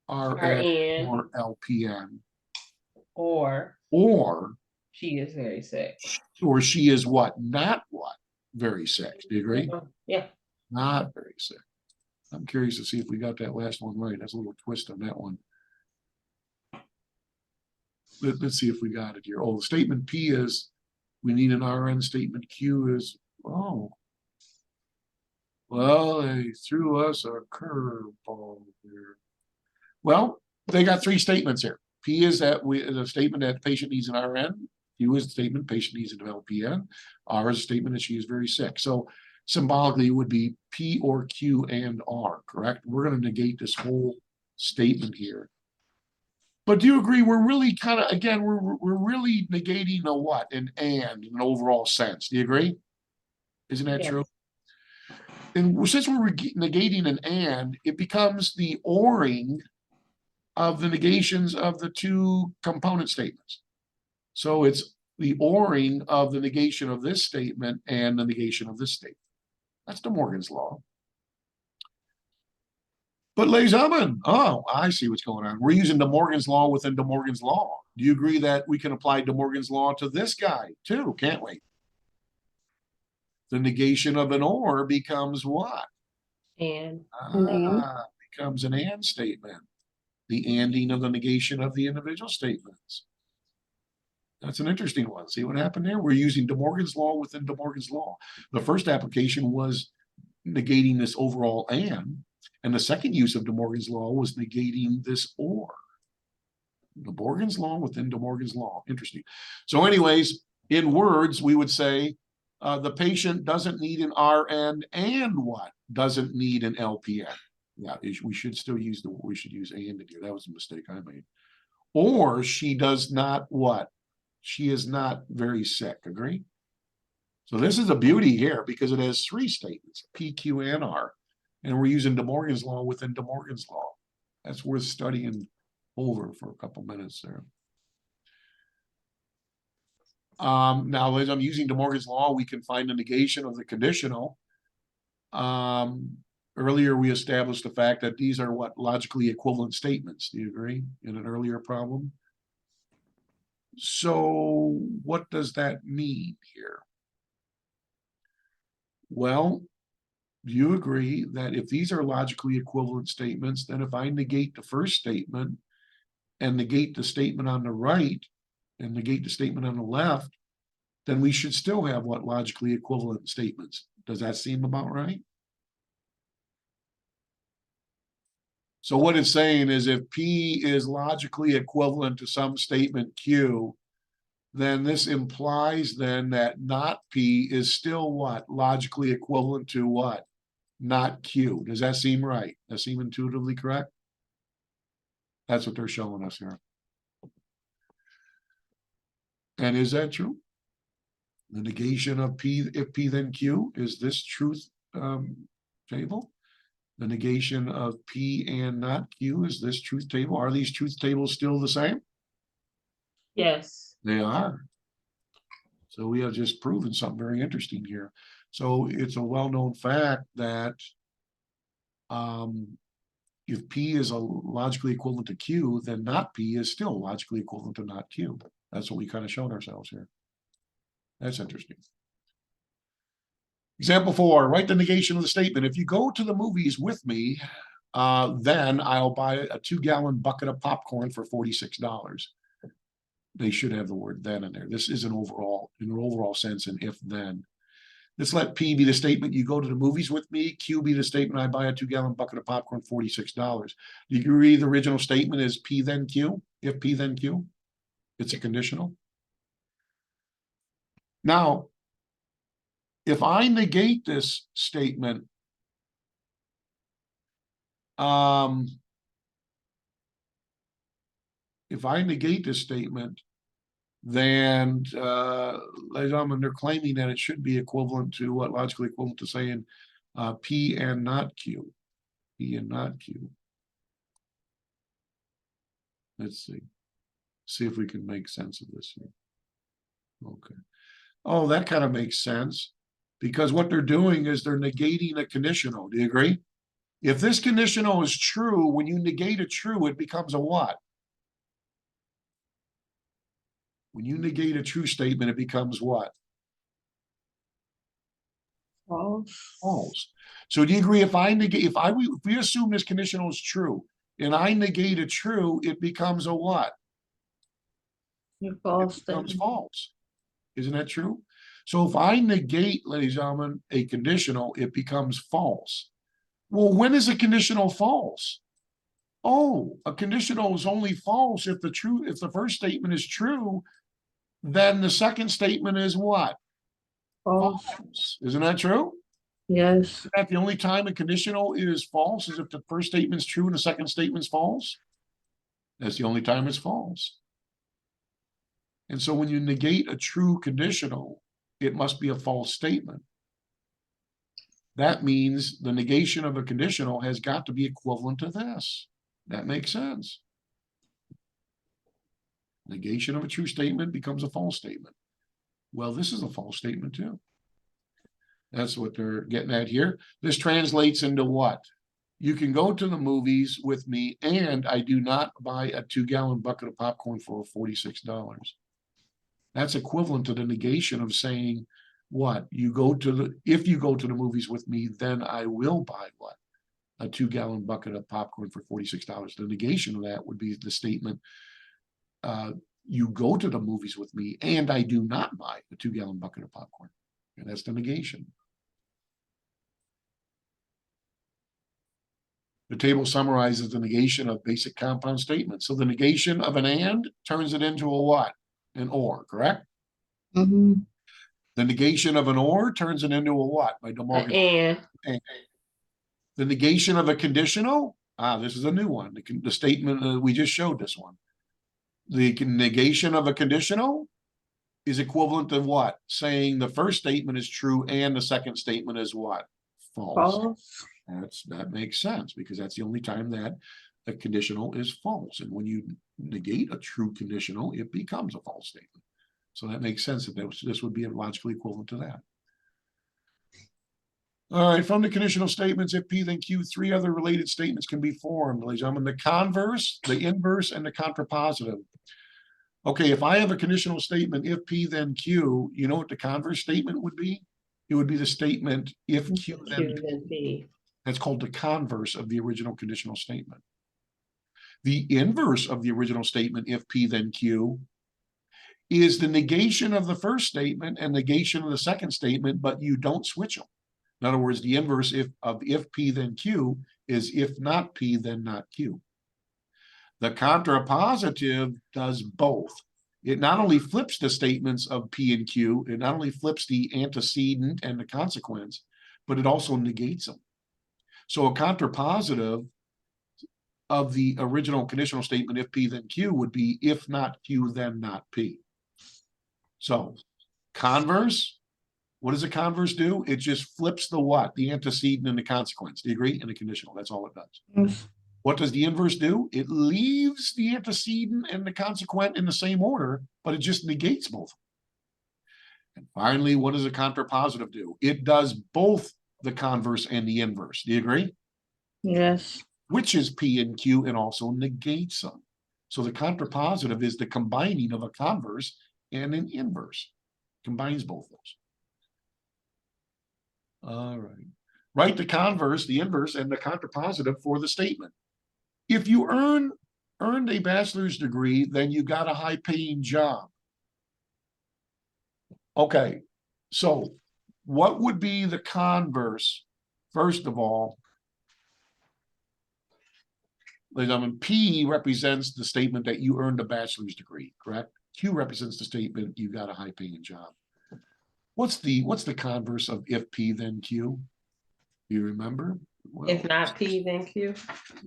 RN or LPN. Or she is very sick. Or she is what? Not what? Very sick. Do you agree? Yeah. Not very sick. I'm curious to see if we got that last one right. That's a little twist on that one. Let's see if we got it here. Oh, the statement P is we need an RN. Statement Q is, oh, well, they threw us a curveball here. Well, they got three statements here. P is that the statement that patient needs an RN. Q is the statement patient needs an LPN. R is a statement that she is very sick. So symbolically, it would be P or Q and R, correct? We're going to negate this whole statement here. But do you agree? We're really kind of, again, we're really negating a what? An and in an overall sense. Do you agree? Isn't that true? And since we're negating an and, it becomes the or-ing of the negations of the two component statements. So it's the or-ing of the negation of this statement and the negation of this statement. That's De Morgan's law. But ladies and gentlemen, oh, I see what's going on. We're using De Morgan's law within De Morgan's law. Do you agree that we can apply De Morgan's law to this guy too, can't we? The negation of an or becomes what? And. Becomes an and statement. The anding of the negation of the individual statements. That's an interesting one. See what happened there? We're using De Morgan's law within De Morgan's law. The first application was negating this overall and the second use of De Morgan's law was negating this or. De Morgan's law within De Morgan's law. Interesting. So anyways, in words, we would say the patient doesn't need an RN and what? Doesn't need an LPN. Yeah, we should still use we should use and here. That was a mistake I made. Or she does not what? She is not very sick. Agree? So this is a beauty here because it has three statements, P, Q, and R. And we're using De Morgan's law within De Morgan's law. That's worth studying over for a couple minutes there. Now, as I'm using De Morgan's law, we can find the negation of the conditional. Earlier, we established the fact that these are what? Logically equivalent statements. Do you agree? In an earlier problem. So what does that mean here? Well, do you agree that if these are logically equivalent statements, then if I negate the first statement and negate the statement on the right and negate the statement on the left, then we should still have what? Logically equivalent statements. Does that seem about right? So what it's saying is if P is logically equivalent to some statement Q, then this implies then that not P is still what? Logically equivalent to what? Not Q. Does that seem right? That seem intuitively correct? That's what they're showing us here. And is that true? The negation of P, if P then Q, is this truth table? The negation of P and not Q is this truth table. Are these truth tables still the same? Yes. They are. So we have just proven something very interesting here. So it's a well-known fact that if P is a logically equivalent to Q, then not P is still logically equivalent to not Q. That's what we kind of shown ourselves here. That's interesting. Example 4, write the negation of the statement. If you go to the movies with me, then I'll buy a 2-gallon bucket of popcorn for $46. They should have the word then in there. This is in an overall sense, an if then. Let's let P be the statement. You go to the movies with me. Q be the statement. I buy a 2-gallon bucket of popcorn, $46. Do you agree the original statement is P then Q? If P then Q? It's a conditional. Now, if I negate this statement, if I negate this statement, then they're claiming that it should be equivalent to what, logically equivalent to saying P and not Q. P and not Q. Let's see if we can make sense of this here. Okay. Oh, that kind of makes sense, because what they're doing is they're negating a conditional. Do you agree? If this conditional is true, when you negate a true, it becomes a what? When you negate a true statement, it becomes what? False. False. So do you agree if we assume this conditional is true and I negate a true, it becomes a what? False It becomes statement. false. Isn't that true? So if I negate, ladies and gentlemen, a conditional, it becomes false. Well, when is a conditional false? Oh, a conditional is only false if the first statement is true, then the second statement is what? False. False. Isn't that true? Yes. Isn't that the only time a conditional is false is if the first statement is true and the second statement is false? That's the only time it's false. And so when you negate a true conditional, it must be a false statement. That means the negation of a conditional has got to be equivalent to this. That makes sense. Negation of a true statement becomes a false statement. Well, this is a false statement too. That's what they're getting at here. This translates into what? You can go to the movies with me and I do not buy a 2-gallon bucket of popcorn for $46. That's equivalent to the negation of saying what? If you go to the movies with me, then I will buy what? A 2-gallon bucket of popcorn for $46. The negation of that would be the statement, you go to the movies with me and I do not buy a 2-gallon bucket of popcorn. And that's the negation. The table summarizes the negation of basic compound statements. So the negation of an and turns it into a what? An or, correct? Mm-hmm. The negation of an or turns it into a what? By DeMorgan. And The negation of a conditional, this is a new one. The statement, we just showed this one. The negation of a conditional is equivalent to what? Saying the first statement is true and the second statement is what? False. False. That makes sense, because that's the only time that a conditional is false. And when you negate a true conditional, it becomes a false statement. So that makes sense that this would be logically equivalent to that. All right, from the conditional statements, if P then Q, 3 other related statements can be formed, ladies and gentlemen: the converse, the inverse, and the contrapositive. Okay, if I have a conditional statement, if P then Q, you know what the converse statement would be? It would be the statement, if Q then P. That's called the converse of the original conditional statement. The inverse of the original statement, if P then Q, is the negation of the first statement and negation of the second statement, but you don't switch them. In other words, the inverse of if P then Q is if not P then not Q. The contrapositive does both. It not only flips the statements of P and Q, it not only flips the antecedent and the consequence, but it also negates them. So a contrapositive of the original conditional statement, if P then Q, would be if not Q then not P. So Converse, what does a converse do? It just flips the what? The antecedent and the consequence. Do you agree? And the conditional. That's all it does. Yes. What does the inverse do? It leaves the antecedent and the consequent in the same order, but it just negates both. And finally, what does a contrapositive do? It does both the converse and the inverse. Do you agree? Yes. Which is P and Q and also negates them. So the contrapositive is the combining of a converse and an inverse. Combines both those. All right. Write the converse, the inverse, and the contrapositive for the statement. If you earned a bachelor's degree, then you got a high-paying job. Okay, so what would be the converse? First of all, ladies and gentlemen, P represents the statement that you earned a bachelor's degree, correct? Q represents the statement you got a high-paying job. What's the converse of if P then Q? Do you remember? Well, If not P, then Q.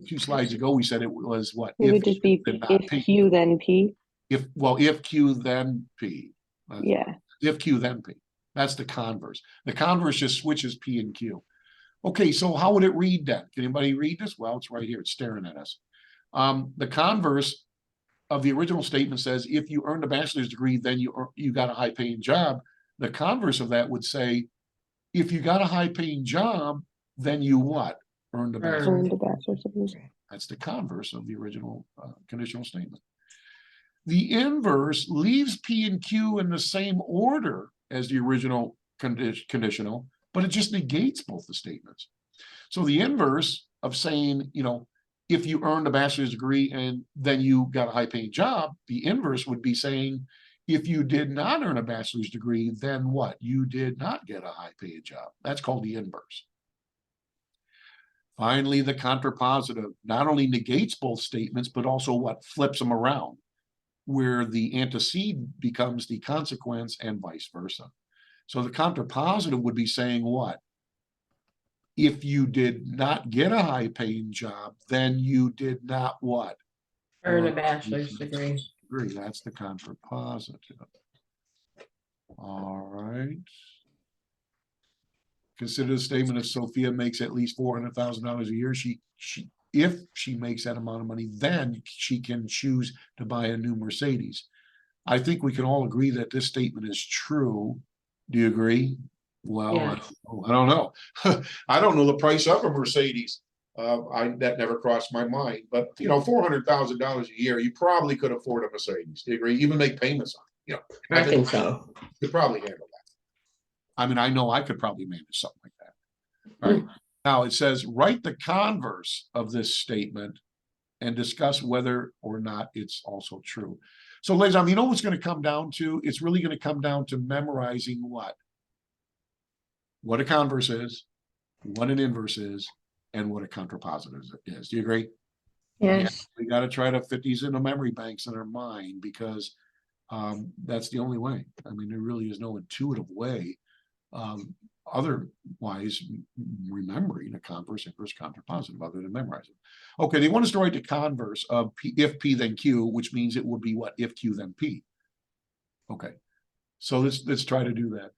2 slides ago, we said it was what? It would just be Q, then not if P. Q then P. If Q then P. Yeah. If Q then P. That's the converse. The converse just switches P and Q. Okay, so how would it read then? Can anybody read this? Well, it's right here. It's staring at us. The converse of the original statement says, if you earned a bachelor's degree, then you got a high-paying job. The converse of that would say, if you got a high-paying job, then you what? Earned a bachelor's Earned a bachelor's degree. That's the converse of the original conditional statement. The inverse leaves P and Q in the same order as the original conditional, but it just negates both the statements. So the inverse of saying, you know, if you earned a bachelor's degree and then you got a high-paying job, the inverse would be saying, if you did not earn a bachelor's degree, then what? You did not get a high-paid job. That's called the inverse. Finally, the contrapositive not only negates both statements, but also what? Flips them around, where the antecedent becomes the consequence and vice versa. So the contrapositive would be saying what? If you did not get a high-paying job, then you did not what? Earn a bachelor's degree. That's the contrapositive. All right. Consider the statement: if Sophia makes at least $400,000 a year, if she makes that amount of money, then she can choose to buy a new Mercedes. I think we can all agree that this statement is true. Do you agree? Well, Yeah. I don't know. I don't know the price of a Mercedes. That never crossed my mind. But you know, $400,000 a year, you probably could afford a Mercedes. Do you agree? Even make payments on it. You know, I think so. You could probably handle that. I mean, I know I could probably manage something like that. All right. Now it says, write the converse of this statement and discuss whether or not it's also true. So, ladies and gentlemen, you know what's going to come down to? It's really going to come down to memorizing what? What a converse is, what an inverse is, and what a contrapositive is. Do you agree? Yes. Yeah, we got to try to fit these into memory banks in our mind, because that's the only way. I mean, there really is no intuitive way otherwise remembering a converse, inverse, contrapositive other than memorizing. Okay, they want us to write the converse of P, if P then Q, which means it would be what? If Q then P. Okay, so let's try to do that.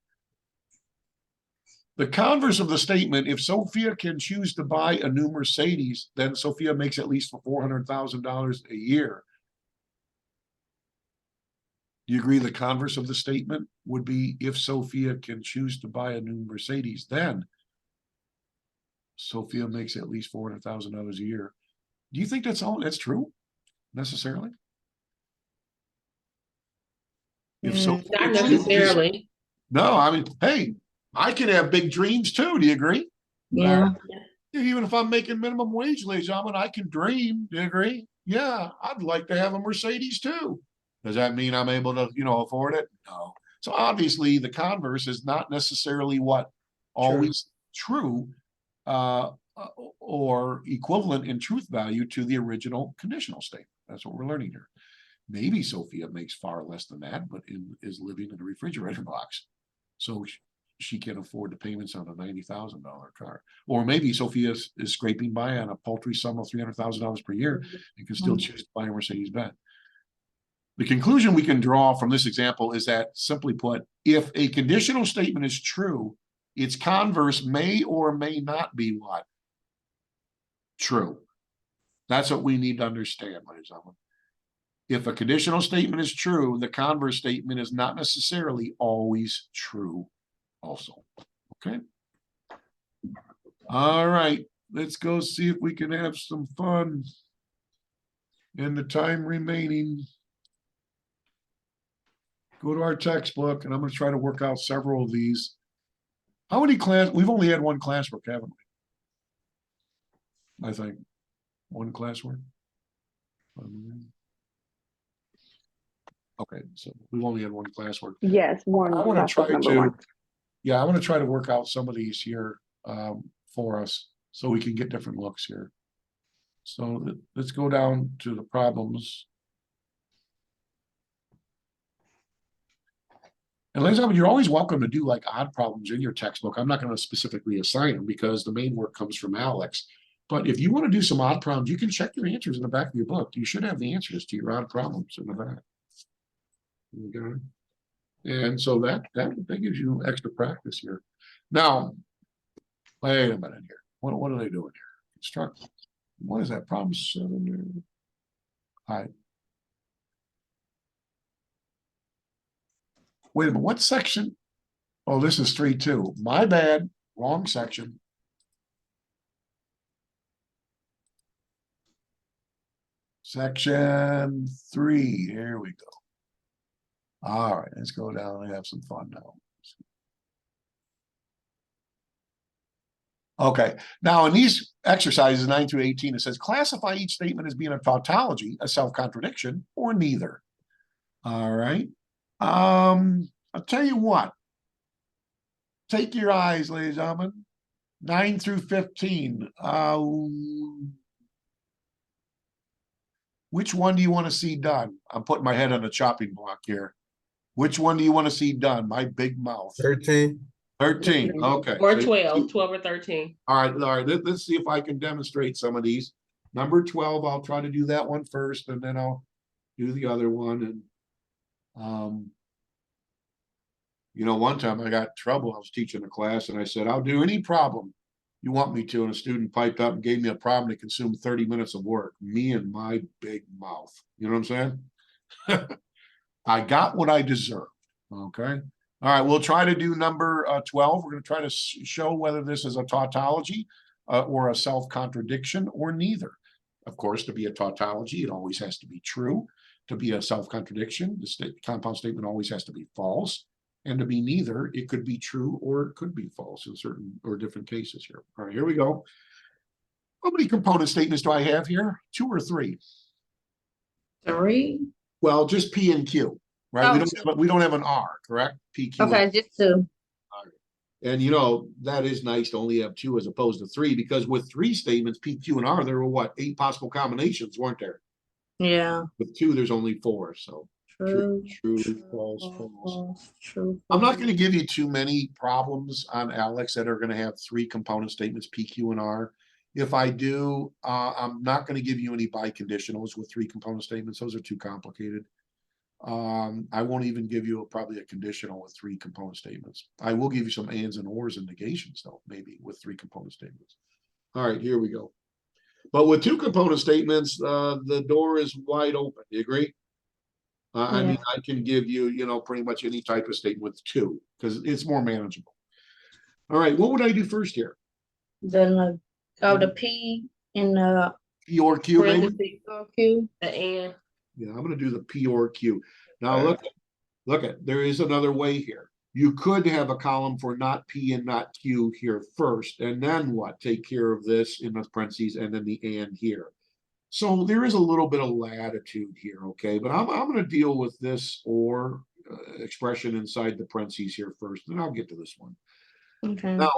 The converse of the statement: if Sophia can choose to buy a new Mercedes, then Sophia makes at least $400,000 a year. Do you agree the converse of the statement would be, if Sophia can choose to buy a new Mercedes, then Sophia makes at least $400,000 a year? Do you think that's true necessarily? If Sophia Not chooses- necessarily. No, I mean, hey, I can have big dreams too. Do you agree? Yeah. Even if I'm making minimum wage, ladies and gentlemen, I can dream. Do you agree? Yeah, I'd like to have a Mercedes too. Does that mean I'm able to, afford it? No. So obviously the converse is not necessarily what? Always true, or equivalent in truth value to the original conditional statement. That's what we're learning here. Maybe Sophia makes far less than that, but is living in a refrigerator box. So she can afford the payments on a $90,000 car. Or maybe Sophia is scraping by on a paltry sum of $300,000 per year and can still choose to buy a Mercedes-Benz. The conclusion we can draw from this example is that, simply put, if a conditional statement is true, its converse may or may not be what? True. That's what we need to understand, ladies and gentlemen. If a conditional statement is true, the converse statement is not necessarily always true also. Okay. All right. Let's go see if we can have some fun in the time remaining. Go to our textbook, and I'm going to try to work out several of these. How many class? We've only had one classwork, haven't we? I think one classwork. Okay, so we've only had one classwork. Yes, one. I want to classwork try number to, one. yeah, I want to try to work out some of these here for us so we can get different looks here. So let's go down to the problems. And ladies and gentlemen, you're always welcome to do like odd problems in your textbook. I'm not going to specifically assign them because the main work comes from Alex. But if you want to do some odd problems, you can check your answers in the back of your book. You should have the answers to your odd problems in the back. Okay. And so that gives you extra practice here. Now, wait a minute here. What are they doing here? Construct. What is that? Problem 7. All right. Wait a minute. What section? Oh, this is 3-2. My bad. Wrong section. Section 3. Here we go. All right, let's go down and have some fun now. Okay, now in these exercises 9 through 18, it says classify each statement as being a tautology, a self-contradiction, or neither. All right. I'll tell you what. Take your eyes, ladies and gentlemen. 9 through 15. Which one do you want to see done? I'm putting my head on the chopping block here. Which one do you want to see done? My big mouth. 13. 13. Okay. Or So 12, 12 or 13. all right. All right. Let's see if I can demonstrate some of these. Number 12, I'll try to do that one first, and then I'll do the other one. And you know, one time I got in trouble. I was teaching a class, and I said, I'll do any problem you want me to. And a student piped up and gave me a problem that consumed 30 minutes of work. Me and my big mouth. You know what I'm saying? I got what I deserved. Okay. All right. We'll try to do number 12. We're going to try to show whether this is a tautology or a self-contradiction or neither. Of course, to be a tautology, it always has to be true. To be a self-contradiction, the compound statement always has to be false. And to be neither, it could be true or it could be false in certain or different cases here. All right, here we go. How many component statements do I have here? 2 or 3? 3. Well, just P and Q, right? Oh, We don't have an R, correct? P, Q. Okay, just 2. And you know, that is nice to only have 2 as opposed to 3, because with 3 statements, P, Q, and R, there were what, 8 possible combinations, weren't there? Yeah. With 2, there's only 4. So True, true, false, false. True. I'm not going to give you too many problems on Alex that are going to have 3 component statements, P, Q, and R. If I do, I'm not going to give you any biconditionals with 3 component statements. Those are too complicated. I won't even give you probably a conditional with 3 component statements. I will give you some ands and ors and negations though, maybe with 3 component statements. All right, here we go. But with 2 component statements, the door is wide open. Do you agree? I mean, I can give you, you know, pretty much any type of statement with 2 because it's more manageable. All right, what would I do first here? Then the P in the P or Q, maybe? parentheses or Q. The and. Yeah, I'm going to do the P or Q. Now look at, there is another way here. You could have a column for not P and not Q here first, and then what? Take care of this in the parentheses and then the and here. So there is a little bit of latitude here, okay? But I'm going to deal with this or expression inside the parentheses here first, then I'll get to this one. Okay. Now,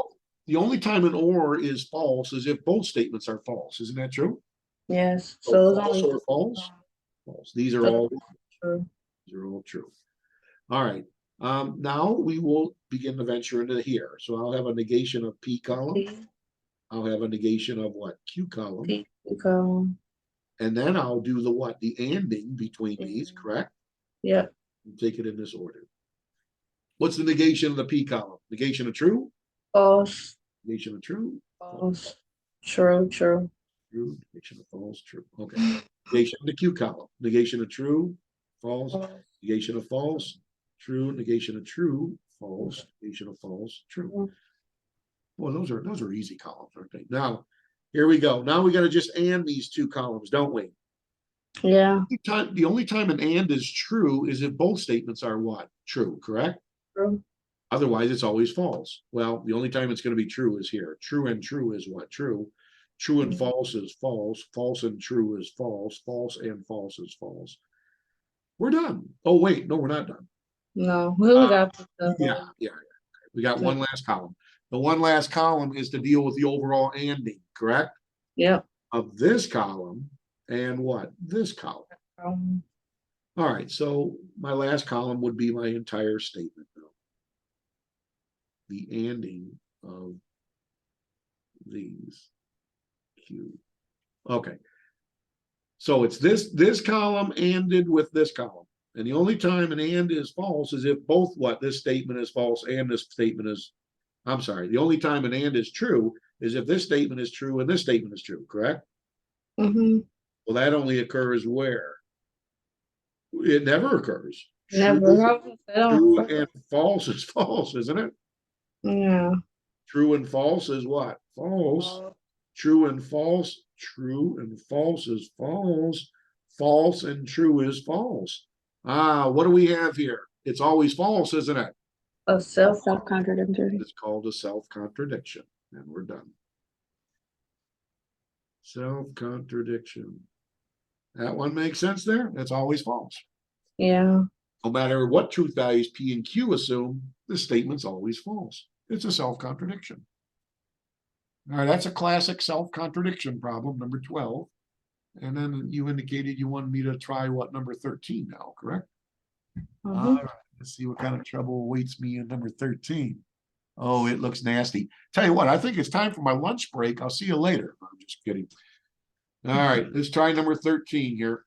the only time an or is false is if both statements are false. Isn't that true? Yes. So So it's false only or false? False. These are all true. These are all true. All right. Now we will begin to venture into here. So I'll have a negation of P column. P, I'll have a negation of what? Q column. P column. And then I'll do the what? The anding between these, correct? Yep. Take it in this order. What's the negation of the P column? Negation of true? False. Negation of true? False. True. True. True. Negation of false, true. Okay. Negation of the Q column. Negation of true, false. Negation of false, true. Negation of true, false. Negation of false, true. Well, those are easy columns, aren't they? Now, here we go. Now we got to just and these two columns, don't we? Yeah. The only time an and is true is if both statements are what? True, correct? True. Otherwise, it's always false. Well, the only time it's going to be true is here. True and true is what? True. True and false is false. False and true is false. False and false is false. We're done. Oh, wait. No, we're not done. No. We got the Yeah. We got one last column. The one last column is to deal with the overall anding, correct? Yep. Of this column and what? This column. All right. So my last column would be my entire statement now. The anding of these Q. Okay. So it's this column anded with this column. And the only time an and is false is if both what? This statement is false and this statement is, I'm sorry. The only time an and is true is if this statement is true and this statement is true, correct? Mm-hmm. Well, that only occurs where? It never occurs. Never. True and false is false, isn't it? Yeah. True and false is what? False. True and false. True and false is false. False and true is false. What do we have here? It's always false, isn't it? A Self-contradictory. It's called a self-contradiction, and we're done. Self-contradiction. That one makes sense there? That's always false. Yeah. No matter what truth values P and Q assume, the statement's always false. It's a self-contradiction. All right, that's a classic self-contradiction problem, number 12. And then you indicated you wanted me to try what, number 13 now, correct? Mm-hmm. All right, let's see what kind of trouble awaits me in number 13. Oh, it looks nasty. Tell you what, I think it's time for my lunch break. I'll see you later. I'm just kidding. All right, let's try number 13 here.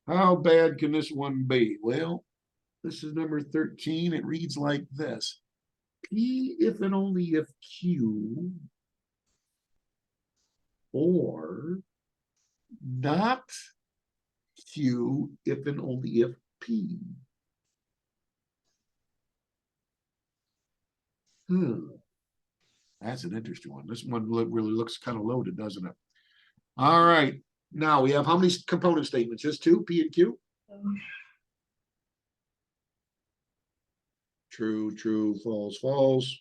How bad can this one be? Well, this is number 13. It reads like this. P if and only if Q or not Q if and only if P. That's an interesting one. This one really looks kind of loaded, doesn't it? All right. Now we have how many component statements? Just two, P and Q? True, true, false, false.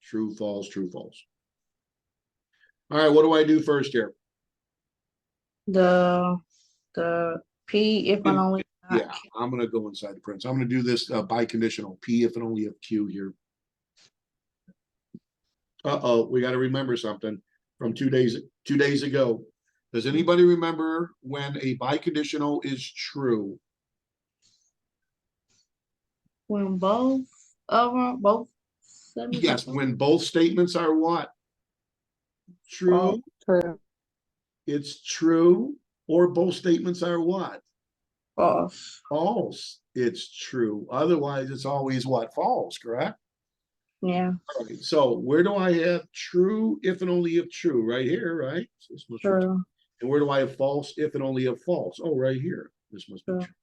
True, false, true, false. All right, what do I do first here? The P if and only. Yeah, I'm going to go inside the prints. I'm going to do this biconditional P if and only if Q here. We got to remember something from 2 days ago. Does anybody remember when a biconditional is true? When both Yes, when both statements are what? True. True. It's true. Or both statements are what? false. False. It's true. Otherwise, it's always what? False, correct? Yeah. All right. So where do I have true if and only if true? Right here, right? So this must be true. True. And where do I have false if and only if false? Oh, right here. This must be True. true.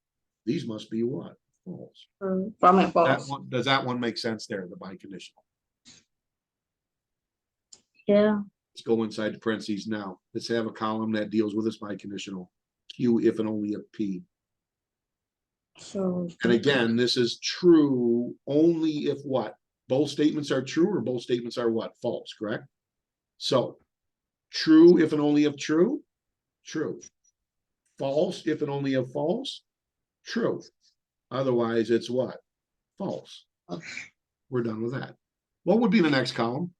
These must be what? False. True. From it That false. one, does that one make sense there, the biconditional? Yeah. Let's go inside the parentheses now. Let's have a column that deals with this biconditional. Q if and only if P. So And again, this is true only if what? Both statements are true or both statements are what? False, correct? So true if and only if true, true. False if and only if false, true. Otherwise, it's what? False. We're done with that. What would be the next column?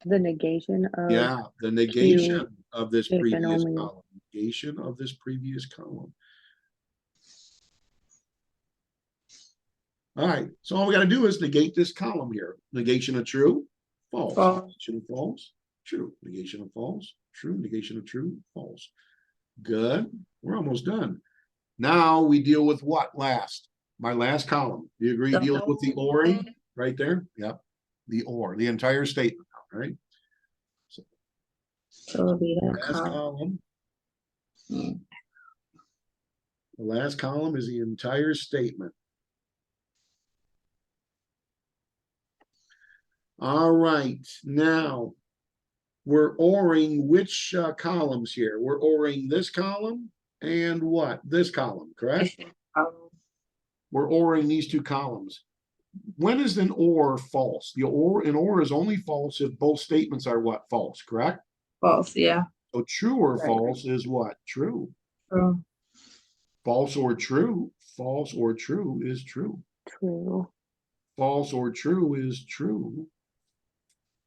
The negation of Yeah, the negation Q of this if and previous only. column. Negation of this previous column. All right, so all we got to do is negate this column here. Negation of true, false. False. Negation of false, true. Negation of false, true. Negation of true, false. Good. We're almost done. Now we deal with what last? My last column. Do you agree The deals with the whole oring thing. right there? Yep. The or, the entire statement, all right? So it'll be that Last column. column. Hmm. The last column is the entire statement. All right, now we're oring which columns here? We're oring this column and what? This column, correct? We're oring these two columns. When is an or false? An or is only false if both statements are what? False, correct? False, yeah. So true or Right. false is what? True. True. False or true? False or true is true. True. False or true is true.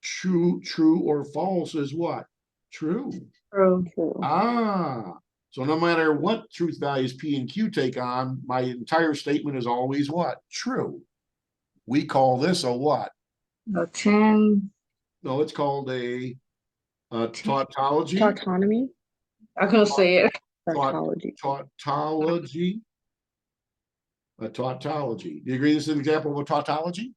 True or false is what? True. True. True. Ah, so no matter what truth values P and Q take on, my entire statement is always what? True. We call this a what? A 10. No, it's called a tautology. Tautonymy. I couldn't say it. Tautology. Tautology. A tautology. Do you agree this is an example of a tautology?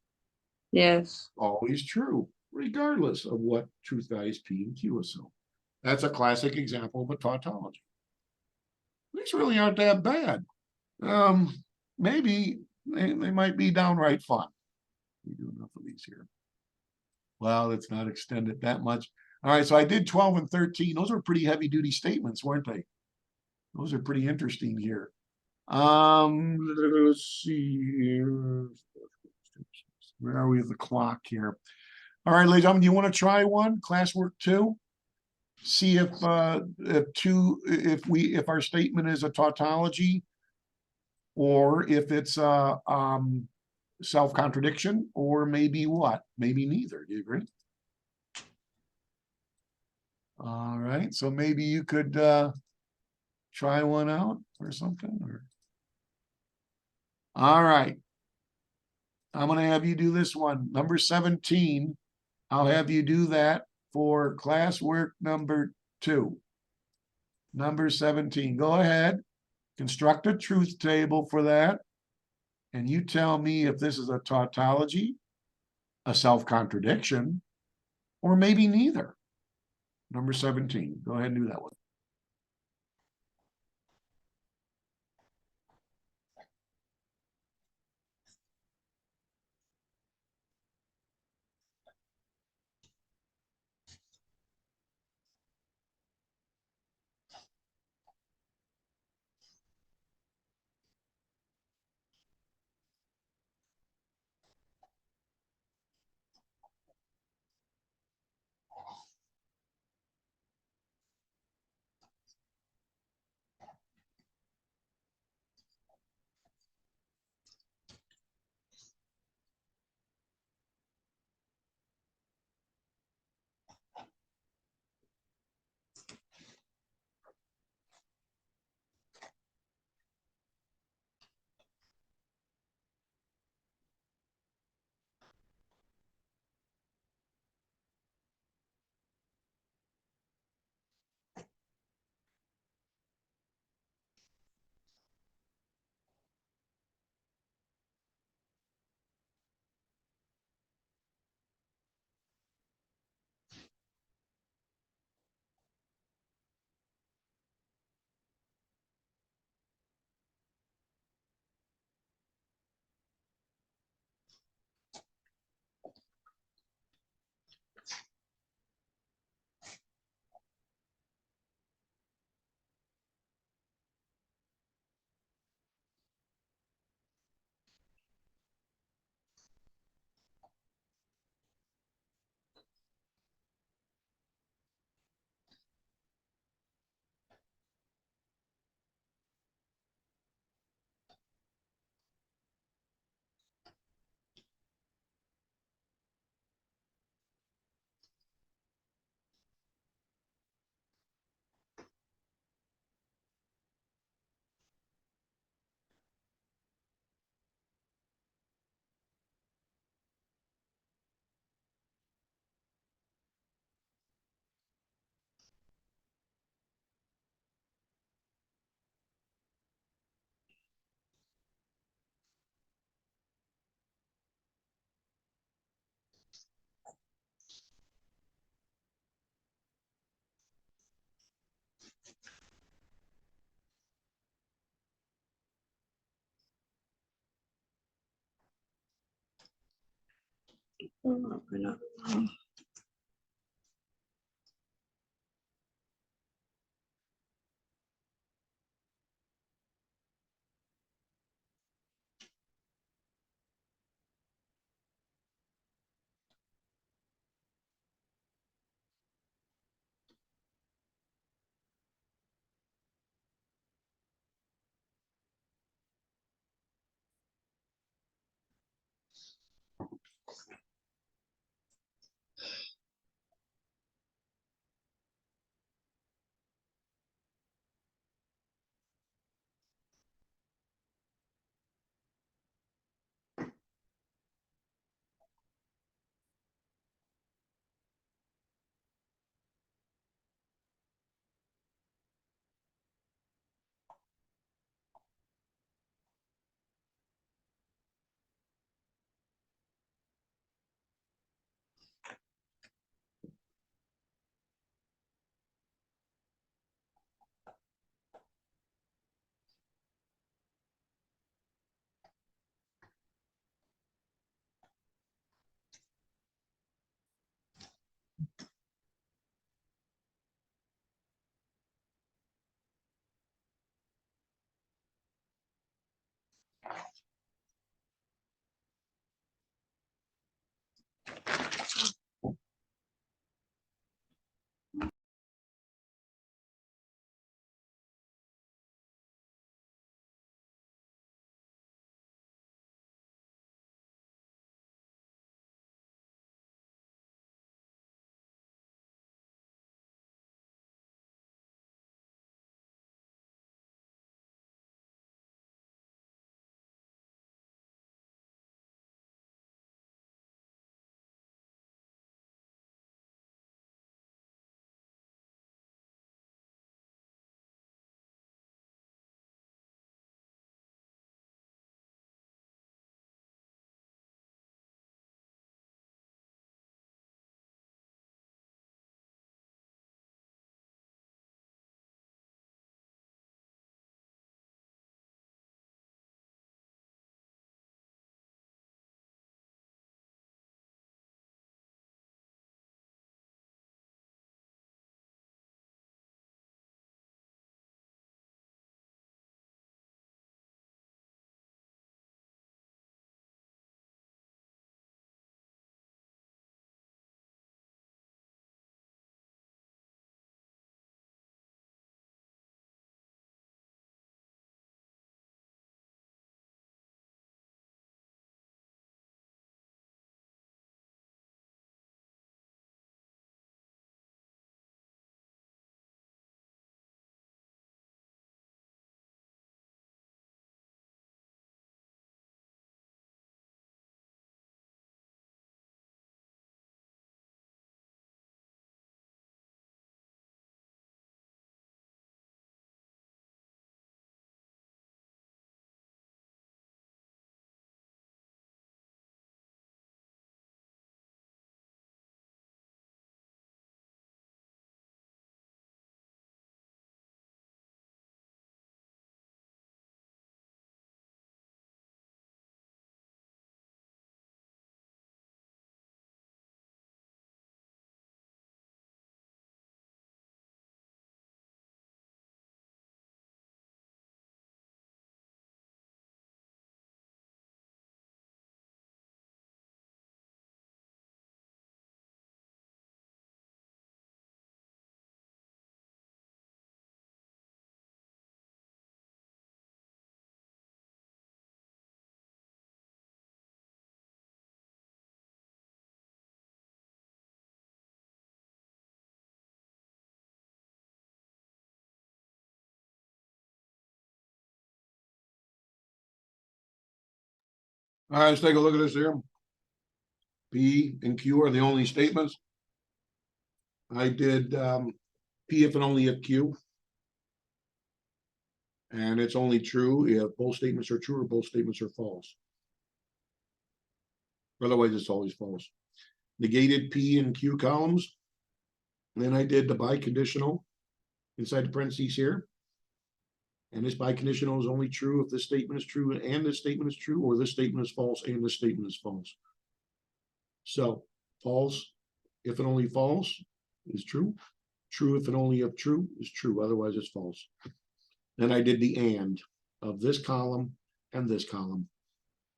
Yes. Always true, regardless of what truth values P and Q assume. That's a classic example of a tautology. These really aren't that bad. Maybe they might be downright fun. We do enough of these here. Well, let's not extend it that much. All right, so I did 12 and 13. Those were pretty heavy duty statements, weren't they? Those are pretty interesting here. Let's see here. Where are we with the clock here? All right, ladies and gentlemen, do you want to try one? Classwork 2? See if if our statement is a tautology, or if it's a self-contradiction, or maybe what? Maybe neither. Do you agree? All right, so maybe you could try one out or something. Or... All right. I'm going to have you do this one. Number 17. I'll have you do that for classwork number 2. Number 17. Go ahead. Construct a truth table for that. And you tell me if this is a tautology, a self-contradiction, or maybe neither. Number 17. Go ahead and do that one. All right, let's take a look at this here. P and Q are the only statements. I did P if and only if Q. And it's only true if both statements are true or both statements are false. Otherwise, it's always false. Negated P and Q columns. And then I did the biconditional inside the parentheses here. And this biconditional is only true if this statement is true and this statement is true, or this statement is false and this statement is false. So false, if and only false is true. True if and only if true is true, otherwise it's false. Then I did the and of this column and this column.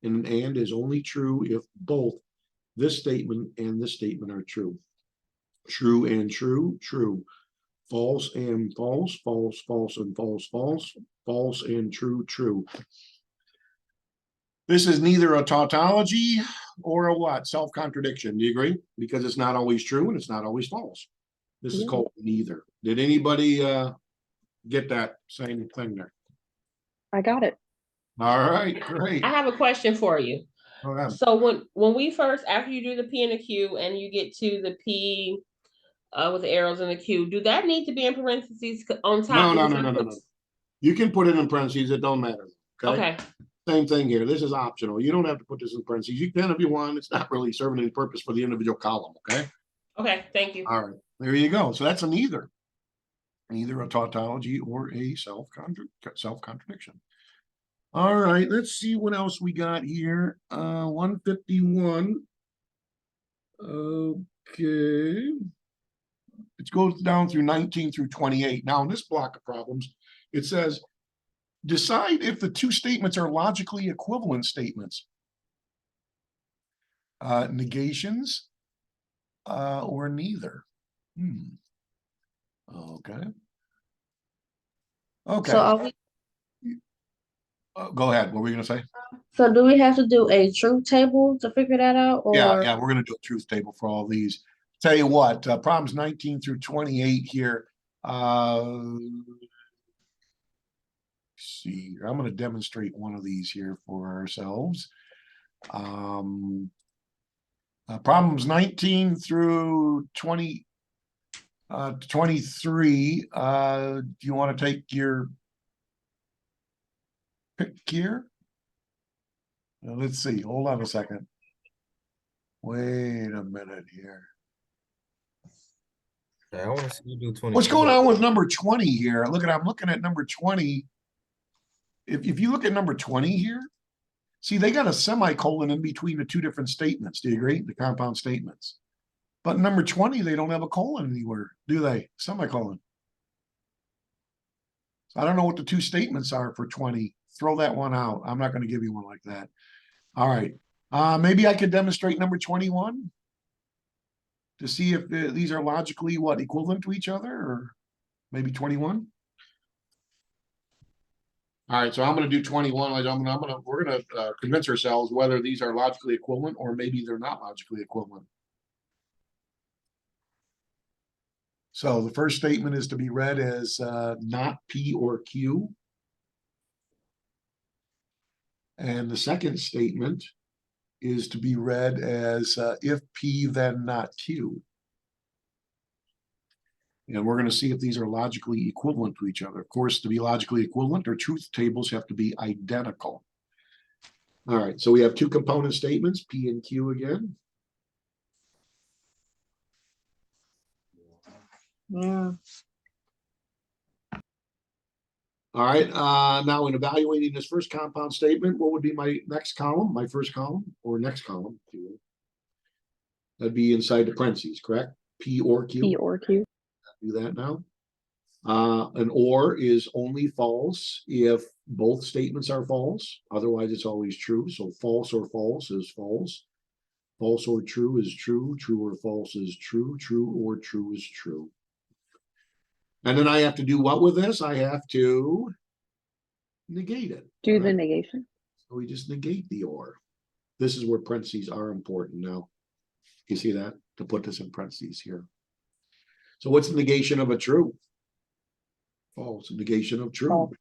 And an and is only true if both this statement and this statement are true. True and true, true. False and false, false, false and false, false, false and true, true. This is neither a tautology or a what? Self-contradiction. Do you agree? Because it's not always true and it's not always false. This is Yeah. called neither. Did anybody get that same thing there? I got it. All right, great. I have a question for you. Go ahead. So when we first, after you do the P and the Q and you get to the P with the arrows and the Q, do that need to be in parentheses on top? No, Because no, I no, no, put- no. You can put it in parentheses, it don't matter. Okay, Same thing here. This is optional. You don't have to put this in parentheses. You can if you want. It's not really serving any purpose for the individual column, okay? okay, thank you. All right, there you go. So that's a neither. Neither a tautology or a self-contradiction. All right, let's see what else we got here. 151. Okay. It goes down through 19 through 28. Now, in this block of problems, it says, decide if the two statements are logically equivalent statements. Negations or neither. Okay. Okay. So are we, Go ahead. What were you going to say? so do we have to do a truth table to figure that out, or? Yeah, we're going to do a truth table for all these. Tell you what, problems 19 through 28 here. Let's see, I'm going to demonstrate one of these here for ourselves. Problems 19 through 23. Do you want to take your pick here? Let's see. Hold on a second. Wait a minute here. Yeah, I want to see you do 20. What's going on with number 20 here? I'm looking at number 20. If you look at number 20 here, see, they got a semicolon in between the two different statements. Do you agree? The compound statements. But number 20, they don't have a colon anywhere, do they? Semicolon. So I don't know what the two statements are for 20. Throw that one out. I'm not going to give you one like that. All right. Maybe I could demonstrate number 21 to see if these are logically equivalent to each other, or maybe 21. All right, so I'm going to do 21. We're going to convince ourselves whether these are logically equivalent or maybe they're not logically equivalent. So the first statement is to be read as not P or Q. And the second statement is to be read as if P, then not Q. And we're going to see if these are logically equivalent to each other. Of course, to be logically equivalent, our truth tables have to be identical. All right, so we have two component statements, P and Q again. Yeah. All right, now in evaluating this first compound statement, what would be my next column, my first column, or next column? If you will. That'd be inside the parentheses, correct? P or Q. P or Q. Do that now. An or is only false if both statements are false. Otherwise, it's always true. So false or false is false. False or true is true. True or false is true. True or true is true. And then I have to do what with this? I have to negate it. Do the correct? negation. So we just negate the or. This is where parentheses are important now. You see that? To put this in parentheses here. So what's the negation of a true? False. Negation of true. False.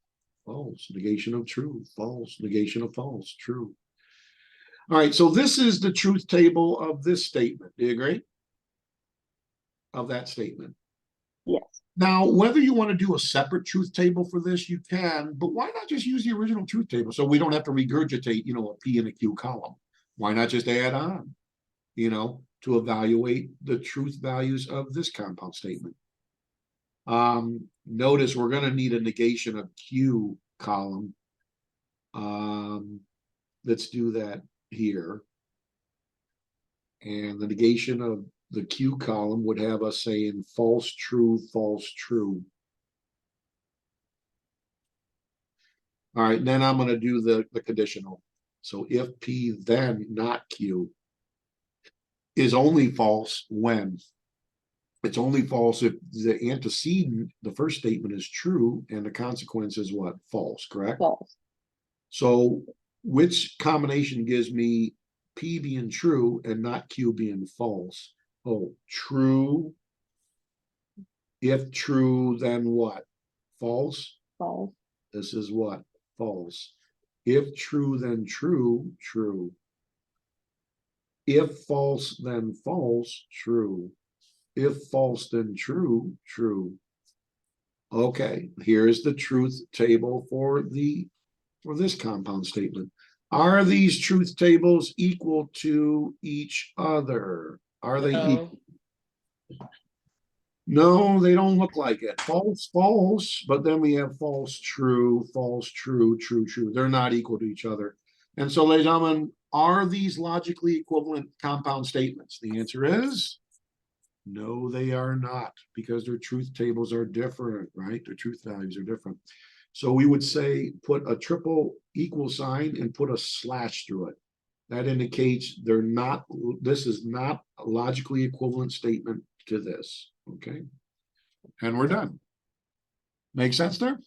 False. Negation of true. False. Negation of false. True. All right. So this is the truth table of this statement. Do you agree? Of that statement. Yes. Now, whether you want to do a separate truth table for this, you can, but why not just use the original truth table? So we don't have to regurgitate, a P and a Q column. Why not just add on, to evaluate the truth values of this compound statement? Notice we're going to need a negation of Q column. Let's do that here. And the negation of the Q column would have us saying false, true, false, true. All right, then I'm going to do the conditional. So if P then not Q is only false when it's only false if the antecedent, the first statement is true and the consequence is what? False, correct? False. So which combination gives me P being true and not Q being false? Oh, true. If true, then what? False. False. This is what? False. If true, then true, true. If false, then false, true. If false, then true, true. Okay, here's the truth table for this compound statement. Are these truth tables equal to each other? Are they equal? No, they don't look like it. False, false, but then we have false, true, true, true. They're not equal to each other. And so, ladies and gentlemen, are these logically equivalent compound statements? The answer is no, they are not, because their truth tables are different, right? Their truth values are different. So we would say put a triple equal sign and put a slash through it. That indicates they're not, this is not a logically equivalent statement to this. Okay. And we're done. Make sense there?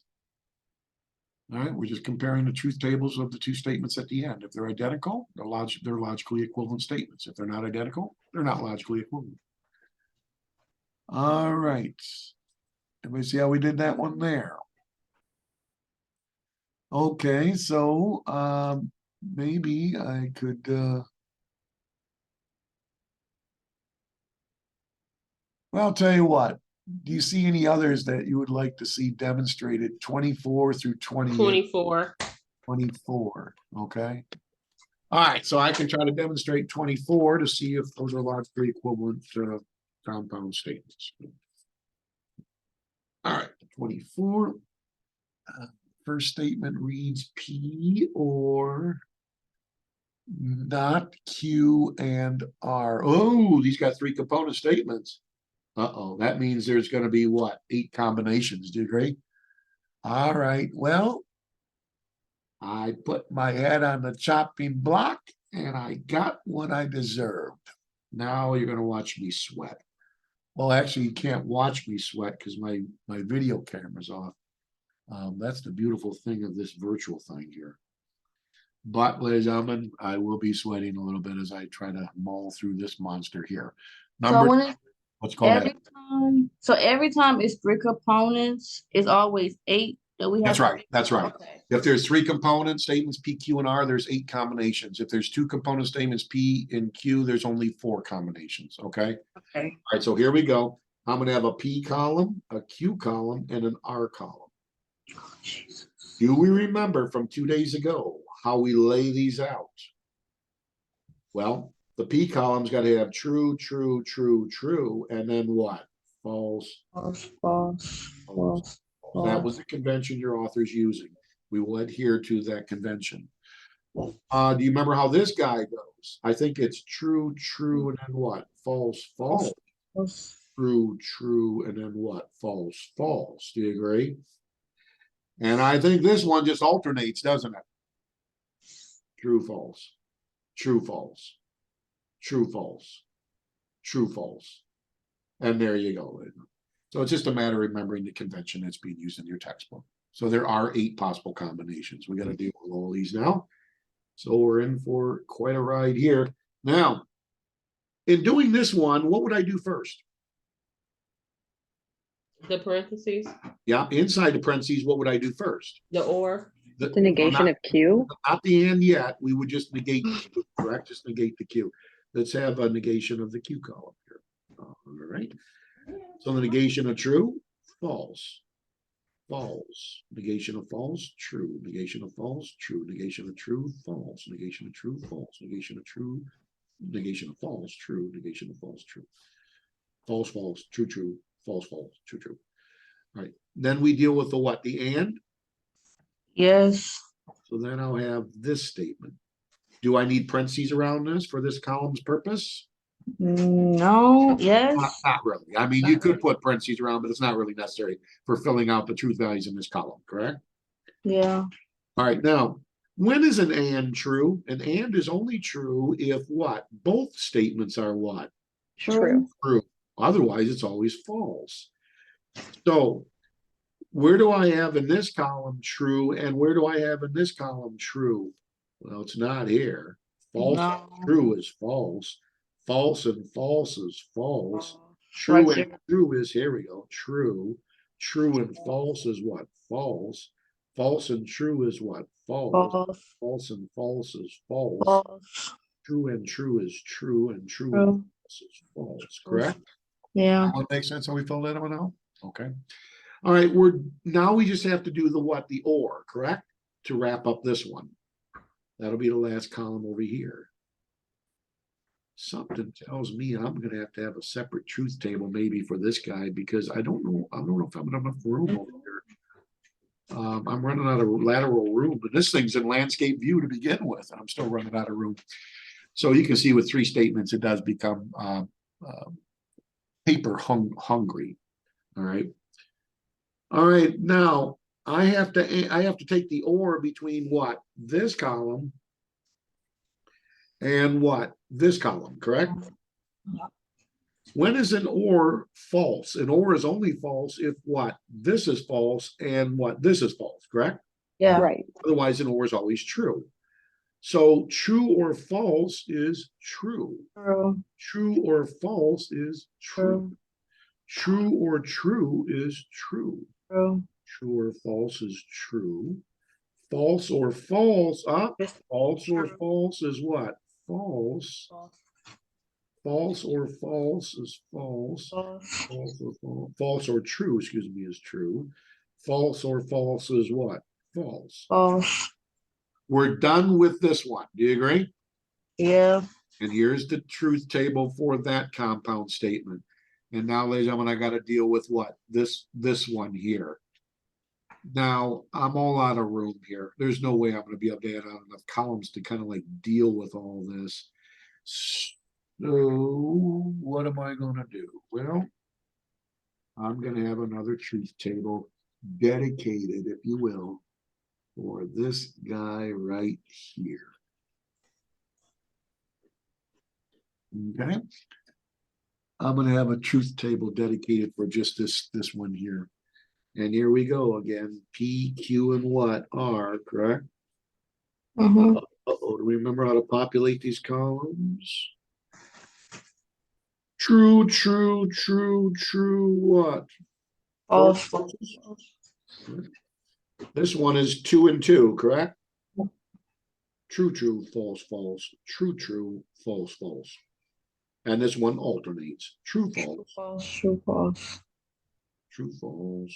All right, we're just comparing the truth tables of the two statements at the end. If they're identical, they're logically equivalent statements. If they're not identical, they're not logically equivalent. All right. Everybody see how we did that one there? Okay, so maybe I could well, I'll tell you what. Do you see any others that you would like to see demonstrated 24 through 28? 24. 24, okay. All right, so I can try to demonstrate 24 to see if those are logically equivalent compound statements. All right, 24. First statement reads P or not Q and R. Oh, these got three component statements. Uh-oh, that means there's going to be what? 8 combinations. Do you agree? All right, well, I put my head on the chopping block and I got what I deserved. Now you're going to watch me sweat. Well, actually, you can't watch me sweat because my video camera's off. That's the beautiful thing of this virtual thing here. But, ladies and gentlemen, I will be sweating a little bit as I try to mull through this monster here. Let's go ahead. Every time it's 3 components, it's always 8 that we have. That's right. That's right. Okay. If there's 3 component statements, P, Q, and R, there's 8 combinations. If there's 2 component statements, P and Q, there's only 4 combinations. Okay. Okay. All right. So here we go. I'm going to have a P column, a Q column, and an R column. Oh, Jesus. Do we remember from 2 days ago how we lay these out? Well, the P column's got to have true, true, true, true, and then what? False. False, false, false. That was the convention your author's using. We will adhere to that convention. Do you remember how this guy goes? I think it's true, true, and then what? False, false. False. True, true, and then what? False, false. Do you agree? And I think this one just alternates, doesn't it? True, false. True, false. True, false. True, false. And there you go. So it's just a matter of remembering the convention that's being used in your textbook. So there are 8 possible combinations. We got to deal with all these now. So we're in for quite a ride here. Now, in doing this one, what would I do first? The parentheses, Yeah, inside the parentheses, what would I do first? the or. The negation of Q. Not the and yet. We would just negate the Q, correct? Just negate the Q. Let's have a negation of the Q column here. All right. So the negation of true, false. False. Negation of false, true. Negation of false, true. Negation of true, false. Negation of true, false. Negation of true. Negation of false, true. Negation of false, true. False, false, true, true. False, false, true, true. All right. Then we deal with the what? The and? Yes. So then I'll have this statement. Do I need parentheses around this for this column's purpose? No, yes. Not really. I mean, you could put parentheses around, but it's not really necessary for filling out the truth values in this column, correct? Yeah. All right, now, when is an and true? An and is only true if what? Both statements are what? True. True. Otherwise, it's always false. So where do I have in this column true, and where do I have in this column true? Well, it's not here. False, No. true is false. False and false is false. Right True and there. true is, here we go, true. True and false is what? False. False and true is what? False. False. False and false is false. False. True and true is true, and true and True. false is false, correct? Yeah. That one makes sense how we fill that one out? Okay. All right, now we just have to do the what? The or, correct? To wrap up this one. That'll be the last column over here. Something tells me I'm gonna have a separate truth table maybe for this guy, because I don't know if I'm enough room over here. I'm running out of lateral room, but this thing's in landscape view to begin with, and I'm still running out of room. So you can see with 3 statements, it does become paper hungry. All right. All right, now I have to take the or between what? This column and what? This column, correct? Yeah. When is an or false? An or is only false if what? This is false and what? This is false, correct? Yeah. Right. Otherwise, an or is always true. So true or false is true. True. True or false is true. True. True or true is true. True. True or false is true. False or false, false or True. false is what? False. False or false is false. False. False or true, excuse me, is true. False or false is what? False. False. We're done with this one. Do you agree? Yeah. And here's the truth table for that compound statement. And now, ladies and gentlemen, I got to deal with what? This one here. Now, I'm all out of room here. There's no way I'm going to be able to add on enough columns to kind of like deal with all this. So what am I going to do? Well, I'm going to have another truth table dedicated, if you will, for this guy right here. Okay. I'm going to have a truth table dedicated for just this one here. And here we go again. P, Q, and what? R, correct? Mm-hmm. Uh-oh, do we remember how to populate these columns? True, true, true, true, what? False. This one is 2 and 2, correct? True, true, false, false, true, true, false, false. And this one alternates. True, false, False. True. False. true, false,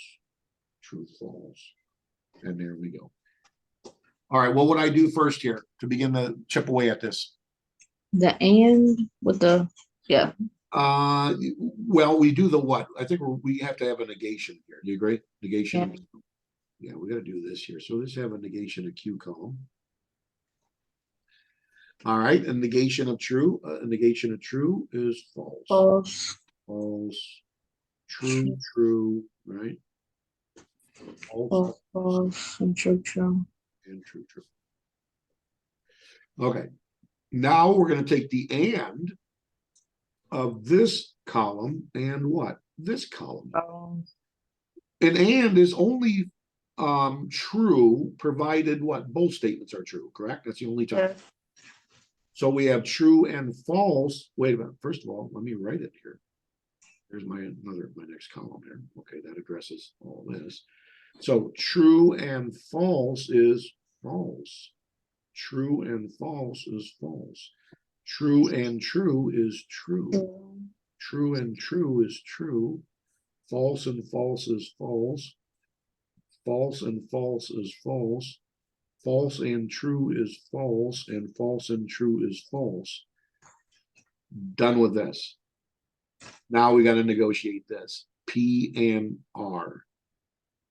true, false. And there we go. All right, what would I do first here to begin to chip away at this? The and with the yeah. Well, we do the what? I think we have to have a negation here. Do you agree? Negation. Yeah, we got to do this here. So let's have a negation of Q column. All right, a negation of true. A negation of true is false. False. False. True, true, right? False. False. And true. True. And true, true. Okay. Now we're going to take the and of this column and what? This column. An and is only true provided what? Both statements are true, correct? That's the only time. Yeah. So we have true and false. Wait a minute. First of all, let me write it here. Here's my next column here. Okay, that addresses all this. So true and false is false. True and false is false. True and true is true. True and true is true. False and false is false. False and false is false. False and true is false, and false and true is false. Done with this. Now we got to negotiate this. P and R.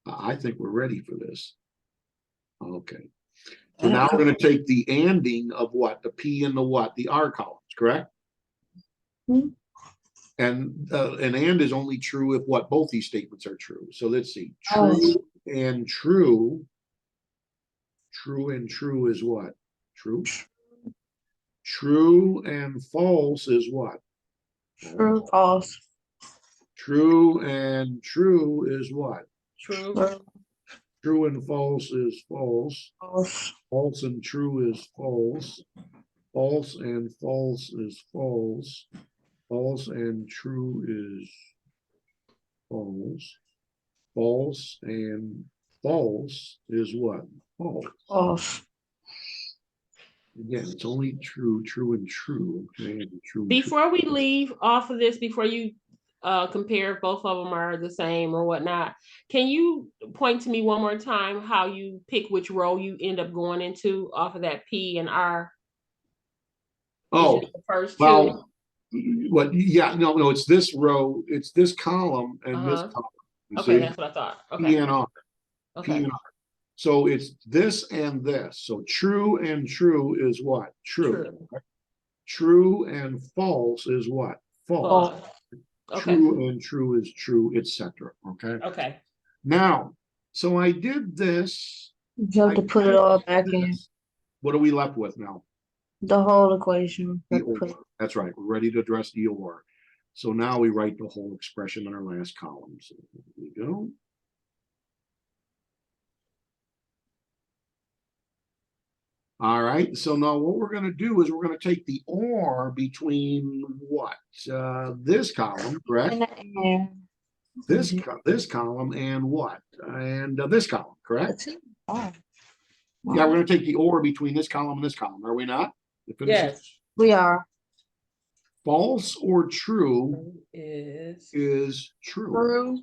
I think we're ready for this. Okay. So now we're going to take the anding of what? The P and the what? The R columns, correct? Hmm. And is only true if what? Both these statements are true. So let's see. Oh. True and true. True and true is what? True. True and false is what? True, false. True and true is what? True. True, True and false is false. false. False and true is false. False and false is false. False and true is false. False and false is what? False. False. Again, it's only true, true and true. Okay, and true and true. Before we leave off of this, before you compare if both of them are the same or whatnot, can you point to me one more time how you pick which row you end up going into off of that P and R? Is Oh, it the first two? well, what? Yeah, no, it's this row, it's this column and this column. You Okay, see? that's what I thought. P Okay. and R. P Okay. and R. So it's this and this. So true and true is what? True. True and false is what? False. False. Okay. True and true is true, etc. Okay. Okay. Now, so I did this. You have to I put it did all back in this. What are we left with now? the whole equation. The or. That's right. We're ready to address the or. So now we write the whole expression in our last column. So here we go. All right. So now what we're going to do is we're going to take the or between what? This column, correct? This column and what? And this column, correct? Oh. Yeah, we're going to take the or between this column and this column. Are we not? Yes. We are. False or true Is true. True.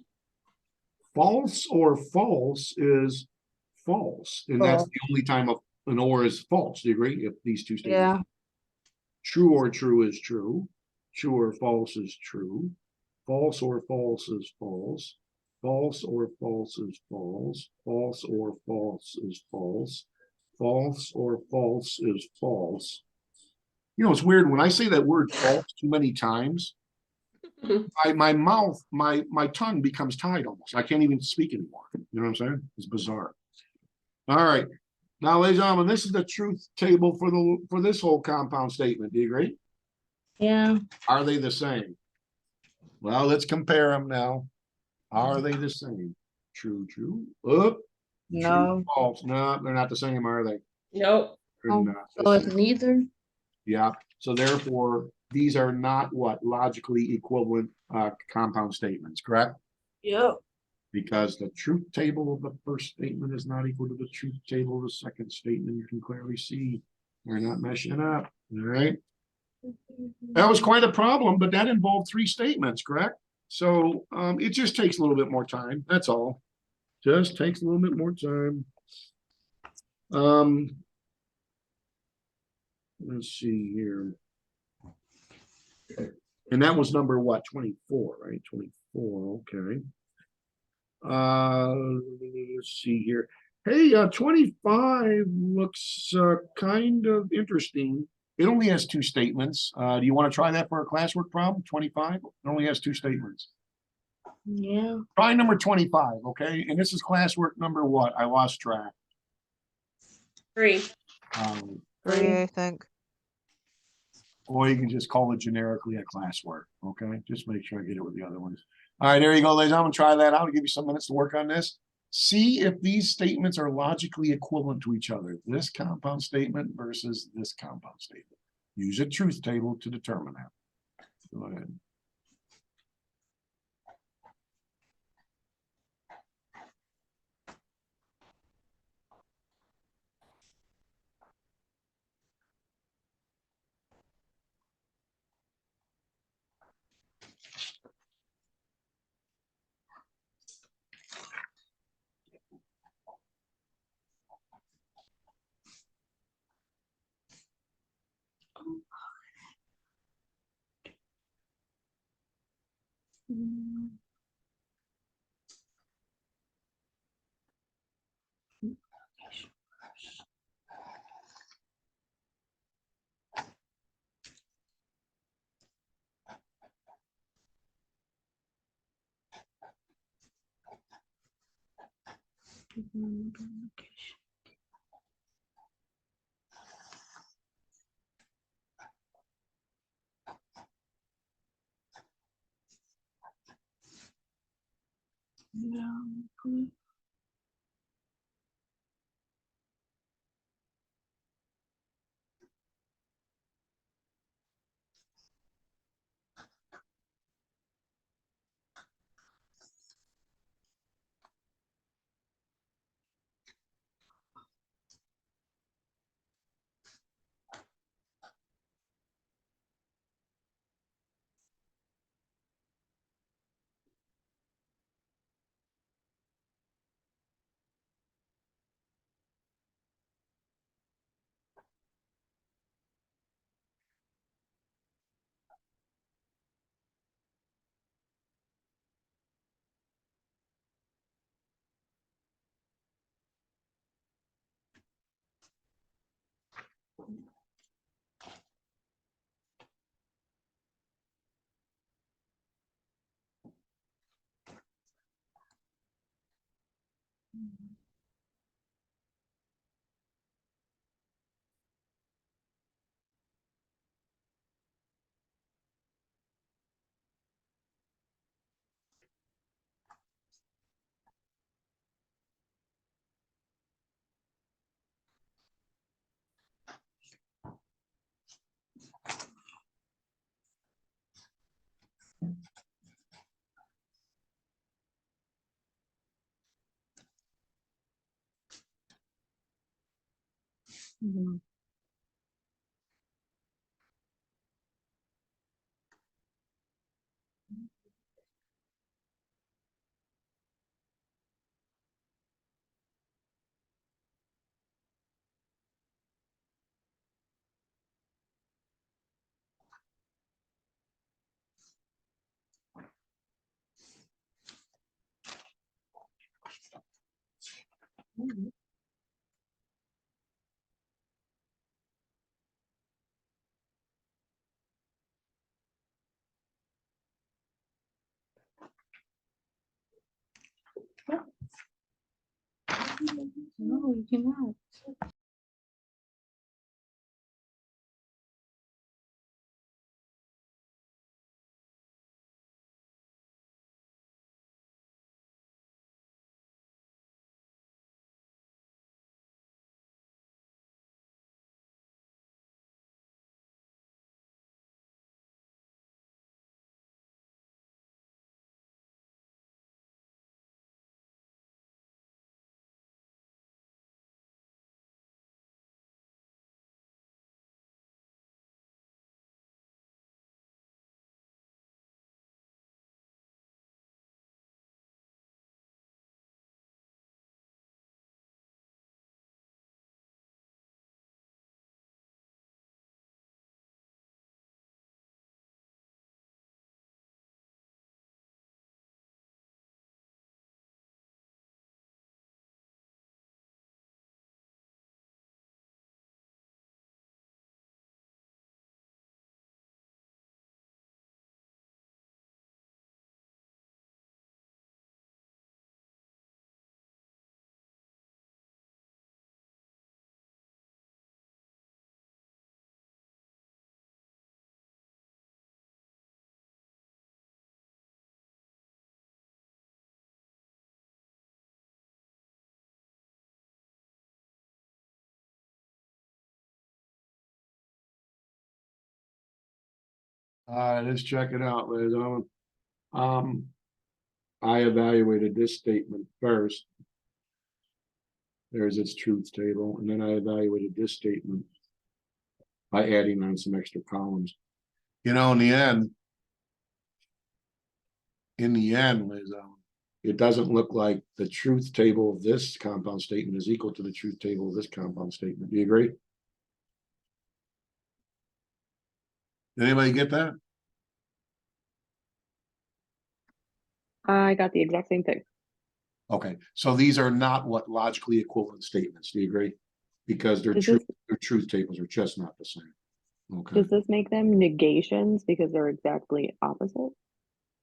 False or false is false. And that's the only time an or is false. Do you agree? If these two statements. Yeah. True or true is true. True or false is true. False or false is false. False or false is false. False or false is false. False or false is false. You know, it's weird when I say that word false too many times, my mouth, my tongue becomes tied almost. I can't even speak anymore. You know what I'm saying? It's bizarre. All right. Now, ladies and gentlemen, this is the truth table for this whole compound statement. Do you agree? Yeah. Are they the same? Well, let's compare them now. Are they the same? True, true. Oop. No. True, false. No, they're not the same, are they? nope. They're Oh, not the so it's same. neither. Yeah. So therefore, these are not what? Logically equivalent compound statements, correct? Yep. Because the truth table of the first statement is not equal to the truth table of the second statement. You can clearly see they're not meshing up. All right. That was quite a problem, but that involved 3 statements, correct? So it just takes a little bit more time. That's all. Just takes a little bit more time. Let's see here. And that was number what? 24, right? 24. Okay. Let's see here. Hey, 25 looks kind of interesting. It only has 2 statements. Do you want to try that for a classwork problem? 25? It only has 2 statements. Yeah. Try number 25, okay? And this is classwork number what? I lost track. 3. 3, I think. Or you can just call it generically a classwork, okay? Just make sure I get it with the other ones. All right, there you go, ladies. I'm going to try that out. I'll give you some minutes to work on this. See if these statements are logically equivalent to each other. This compound statement versus this compound statement. Use a truth table to determine that. Go ahead. No, you cannot. Let's check it out, ladies and gentlemen. I evaluated this statement first. There's its truth table, and then I evaluated this statement by adding on some extra columns. You know, in the end, ladies and gentlemen, it doesn't look like the truth table of this compound statement is equal to the truth table of this compound statement. Do you agree? Did anybody get that? I got the exact same thing. Okay, so these are not what logically equivalent statements. Do you agree? Because their Does truth tables are just not the same. Okay. Does this make them negations because they're exactly opposite?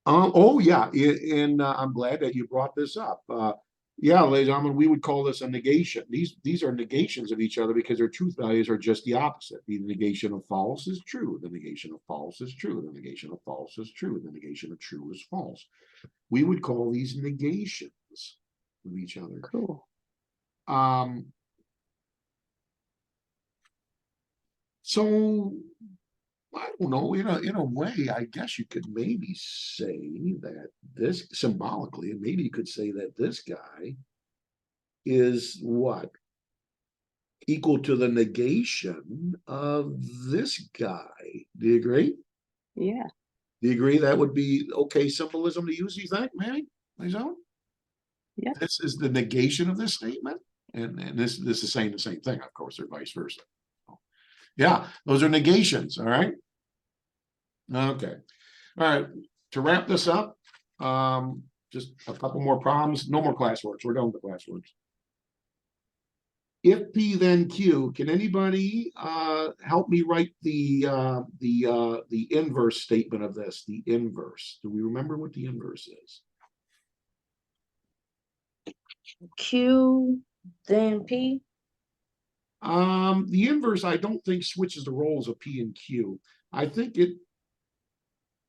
Oh yeah, and I'm glad that you brought this up. Yeah, ladies and gentlemen, we would call this a negation. These are negations of each other because their truth values are just the opposite. The negation of false is true. The negation of false is true. The negation of false is true. The negation of true is false. We would call these negations of each other. Cool. So I don't know, in a way, I guess you could maybe say that this symbolically, and maybe you could say that this guy is what? Equal to the negation of this guy. Do you agree? Yeah. Do you agree that would be okay symbolism to use, you think, Manny? Yeah. This is the negation of this statement. And this is saying the same thing, of course, or vice versa. Yeah, those are negations, all right? Okay. All right, to wrap this up, just a couple more problems. No more classworks. We're done with the classworks. If P then Q, can anybody help me write the inverse statement of this? The inverse. Do we remember what the inverse is? Q, then P. The inverse, I don't think switches the roles of P and Q. I think it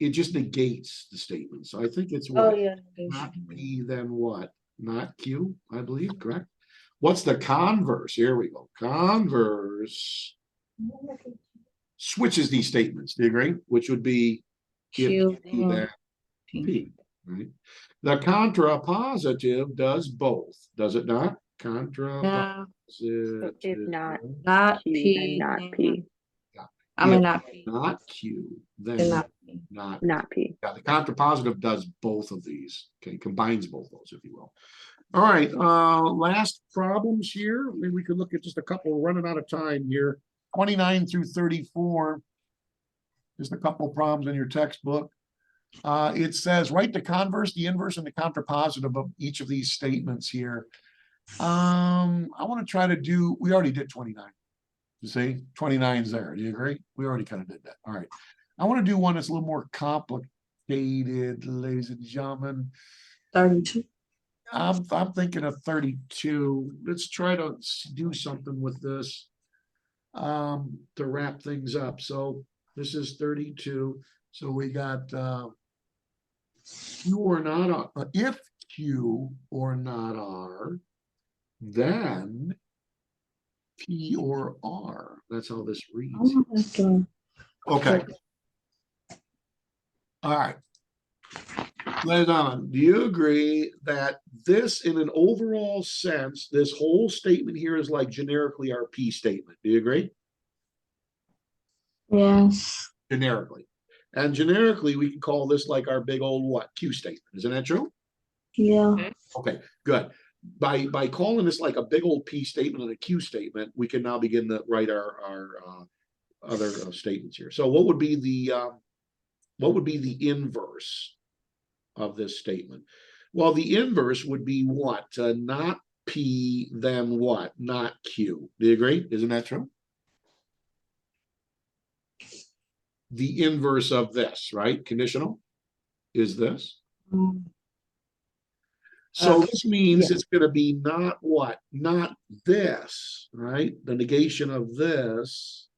just negates the statement. So I think it's what? Oh yeah. Not P, then what? Not Q, I believe, correct? What's the converse? Here we go. Converse switches these statements. Do you agree? Which would be Q, then then P, right? The contrapositive does both, does it not? Contrapositive. So if not not Q, P, then not then P. I mean If not P, not Q, then then not P. Not P. yeah, the contrapositive does both of these. Okay, combines both those, if you will. All right, last problems here. Maybe we could look at just a couple. We're running out of time here. 29 through 34. Just a couple problems in your textbook. It says write the converse, the inverse, and the contrapositive of each of these statements here. I want to try to do, we already did 29. You see, 29 is there. Do you agree? We already kind of did that. All right. I want to do one that's a little more complicated, ladies and gentlemen. 32. I'm thinking of 32. Let's try to do something with this to wrap things up. So this is 32. So we got Q or not, if Q or not R, then P or R. That's how this reads. Okay. All right. Ladies and gentlemen, do you agree that this, in an overall sense, this whole statement here is like generically our P statement? Do you agree? Yes. Generically. And generically, we can call this like our big old what? Q statement. Isn't that true? Yeah. Okay, good. By calling this like a big old P statement and a Q statement, we can now begin to write our other statements here. So what would be the inverse of this statement? Well, the inverse would be what? Not P, then what? Not Q. Do you agree? Isn't that true? The inverse of this, right? Conditional is this. So this means it's going to be not what? Not this, right? The negation of this.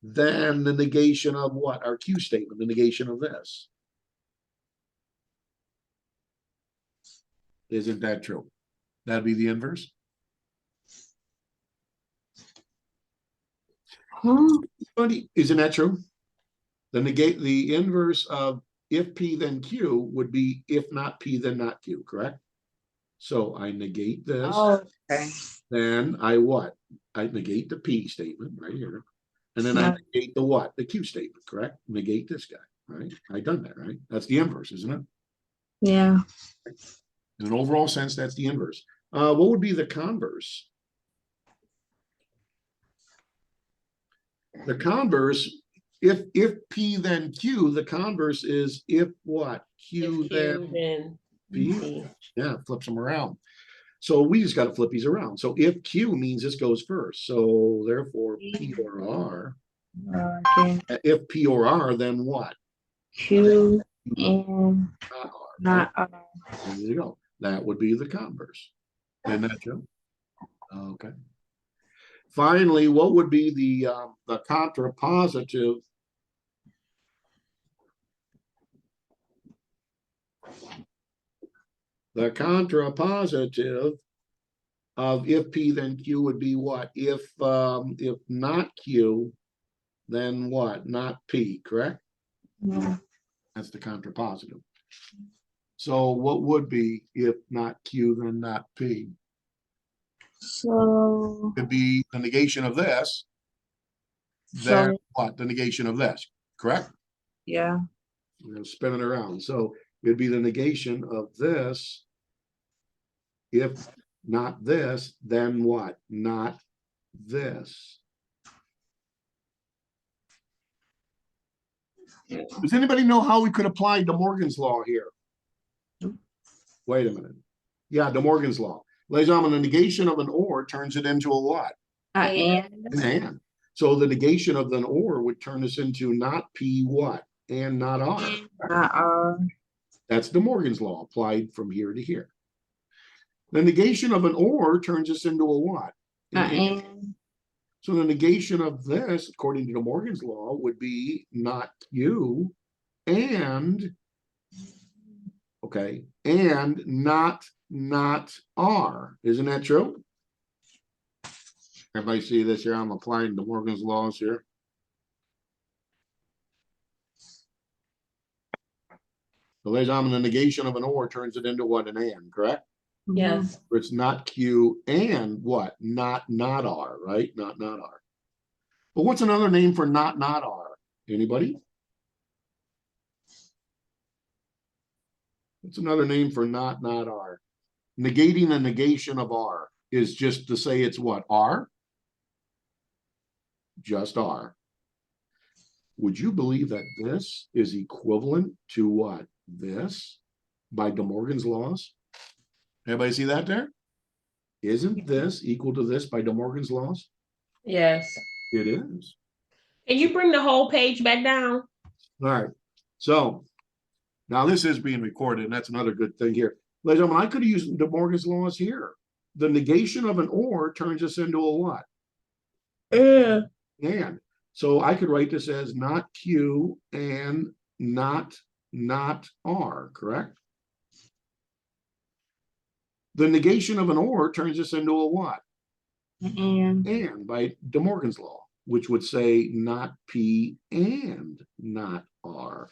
Then the negation of what? Our Q statement, the negation of this. Isn't that true? That'd be the inverse. Isn't that true? The inverse of if P then Q would be if not P then not Q, correct? So I negate this. Oh, okay. Then I what? I negate the P statement right here. And then I negate the what? The Q statement, correct? Negate this guy, right? I done that, right? That's the inverse, isn't it? Yeah. In an overall sense, that's the inverse. What would be the converse? The converse, if P then Q, the converse is if what? Q, then P. Yeah, flips them around. So we just got to flip these around. So if Q means this goes first. So therefore P or R. Okay. If P or R, then what? Q and R. Not There you go. That would be the converse. Isn't that true? Okay. Finally, what would be the contrapositive? The contrapositive of if P then Q would be what? If not Q, then what? Not P, correct? yeah. That's the contrapositive. So what would be if not Q, then not P? So Could be the negation of this. Then what? The negation of this, correct? yeah. We're gonna spin it around. So it'd be the negation of this. If not this, then what? Not this. Does anybody know how we could apply De Morgan's law here? Wait a minute. Yeah, De Morgan's law. Ladies and gentlemen, the negation of an or turns it into a what? And An and. So the negation of an or would turn this into not P what? And not R. not R. That's De Morgan's law applied from here to here. The negation of an or turns us into a what? And So the negation of this, according to De Morgan's law, would be not Q and, okay, and not R. Isn't that true? Everybody see this here? I'm applying De Morgan's laws here. So ladies and gentlemen, the negation of an or turns it into what? An and, correct? Yes. Where it's not Q and what? Not R, right? Not R. But what's another name for not R? Anybody? What's another name for not R? Negating a negation of R is just to say it's what? R? Just R. Would you believe that this is equivalent to what? This by De Morgan's laws? Everybody see that there? Isn't this equal to this by De Morgan's laws? Yes. It is. Can you bring the whole page back down? All right. So now this is being recorded, and that's another good thing here. Ladies and gentlemen, I could have used De Morgan's laws here. The negation of an or turns us into a what? And. So I could write this as not Q and not R, correct? The negation of an or turns us into a what? And by De Morgan's law, which would say not P and not R.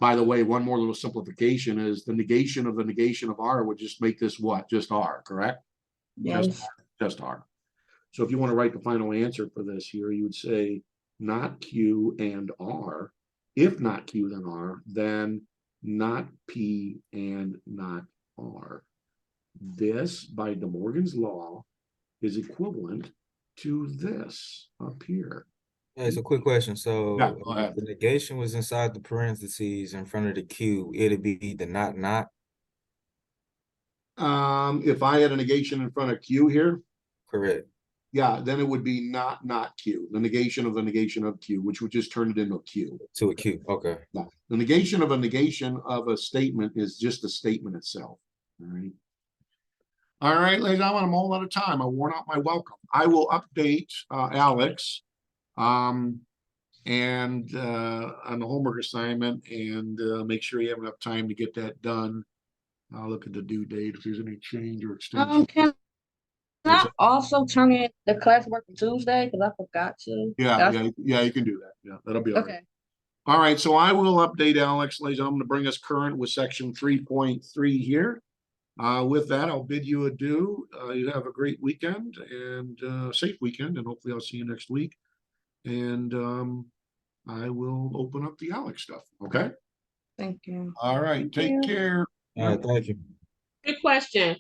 By the way, one more little simplification is the negation of R would just make this what? Just R, correct? yes. Just R. So if you want to write the final answer for this here, you would say not Q and R. If not Q, then R, then not P and not R. This, by De Morgan's law, is equivalent to this up here. Hey, so quick question. So Yeah, go ahead. if the negation was inside the parentheses in front of the Q, it'd be the not. If I had a negation in front of Q here, Correct. yeah, then it would be not Q, the negation of Q, which would just turn it into a Q. To a Q. Okay. Yeah. The negation of a statement is just the statement itself. All right. All right, ladies and gentlemen, I'm all out of time. I worn out my welcome. I will update Alex and on the homework assignment and make sure you have enough time to get that done. I'll look at the due date if there's any change or extension. Can I also turn in the classwork on Tuesday? Because I forgot to. Yeah, you can do that. Yeah, that'll be all right. Okay. All right, so I will update Alex, ladies and gentlemen, to bring us current with section 3.3 here. With that, I'll bid you adieu. You have a great weekend and safe weekend, and hopefully I'll see you next week. And I will open up the Alex stuff. Okay. Thank you. All right. Take care. All right. Thank you. Good question.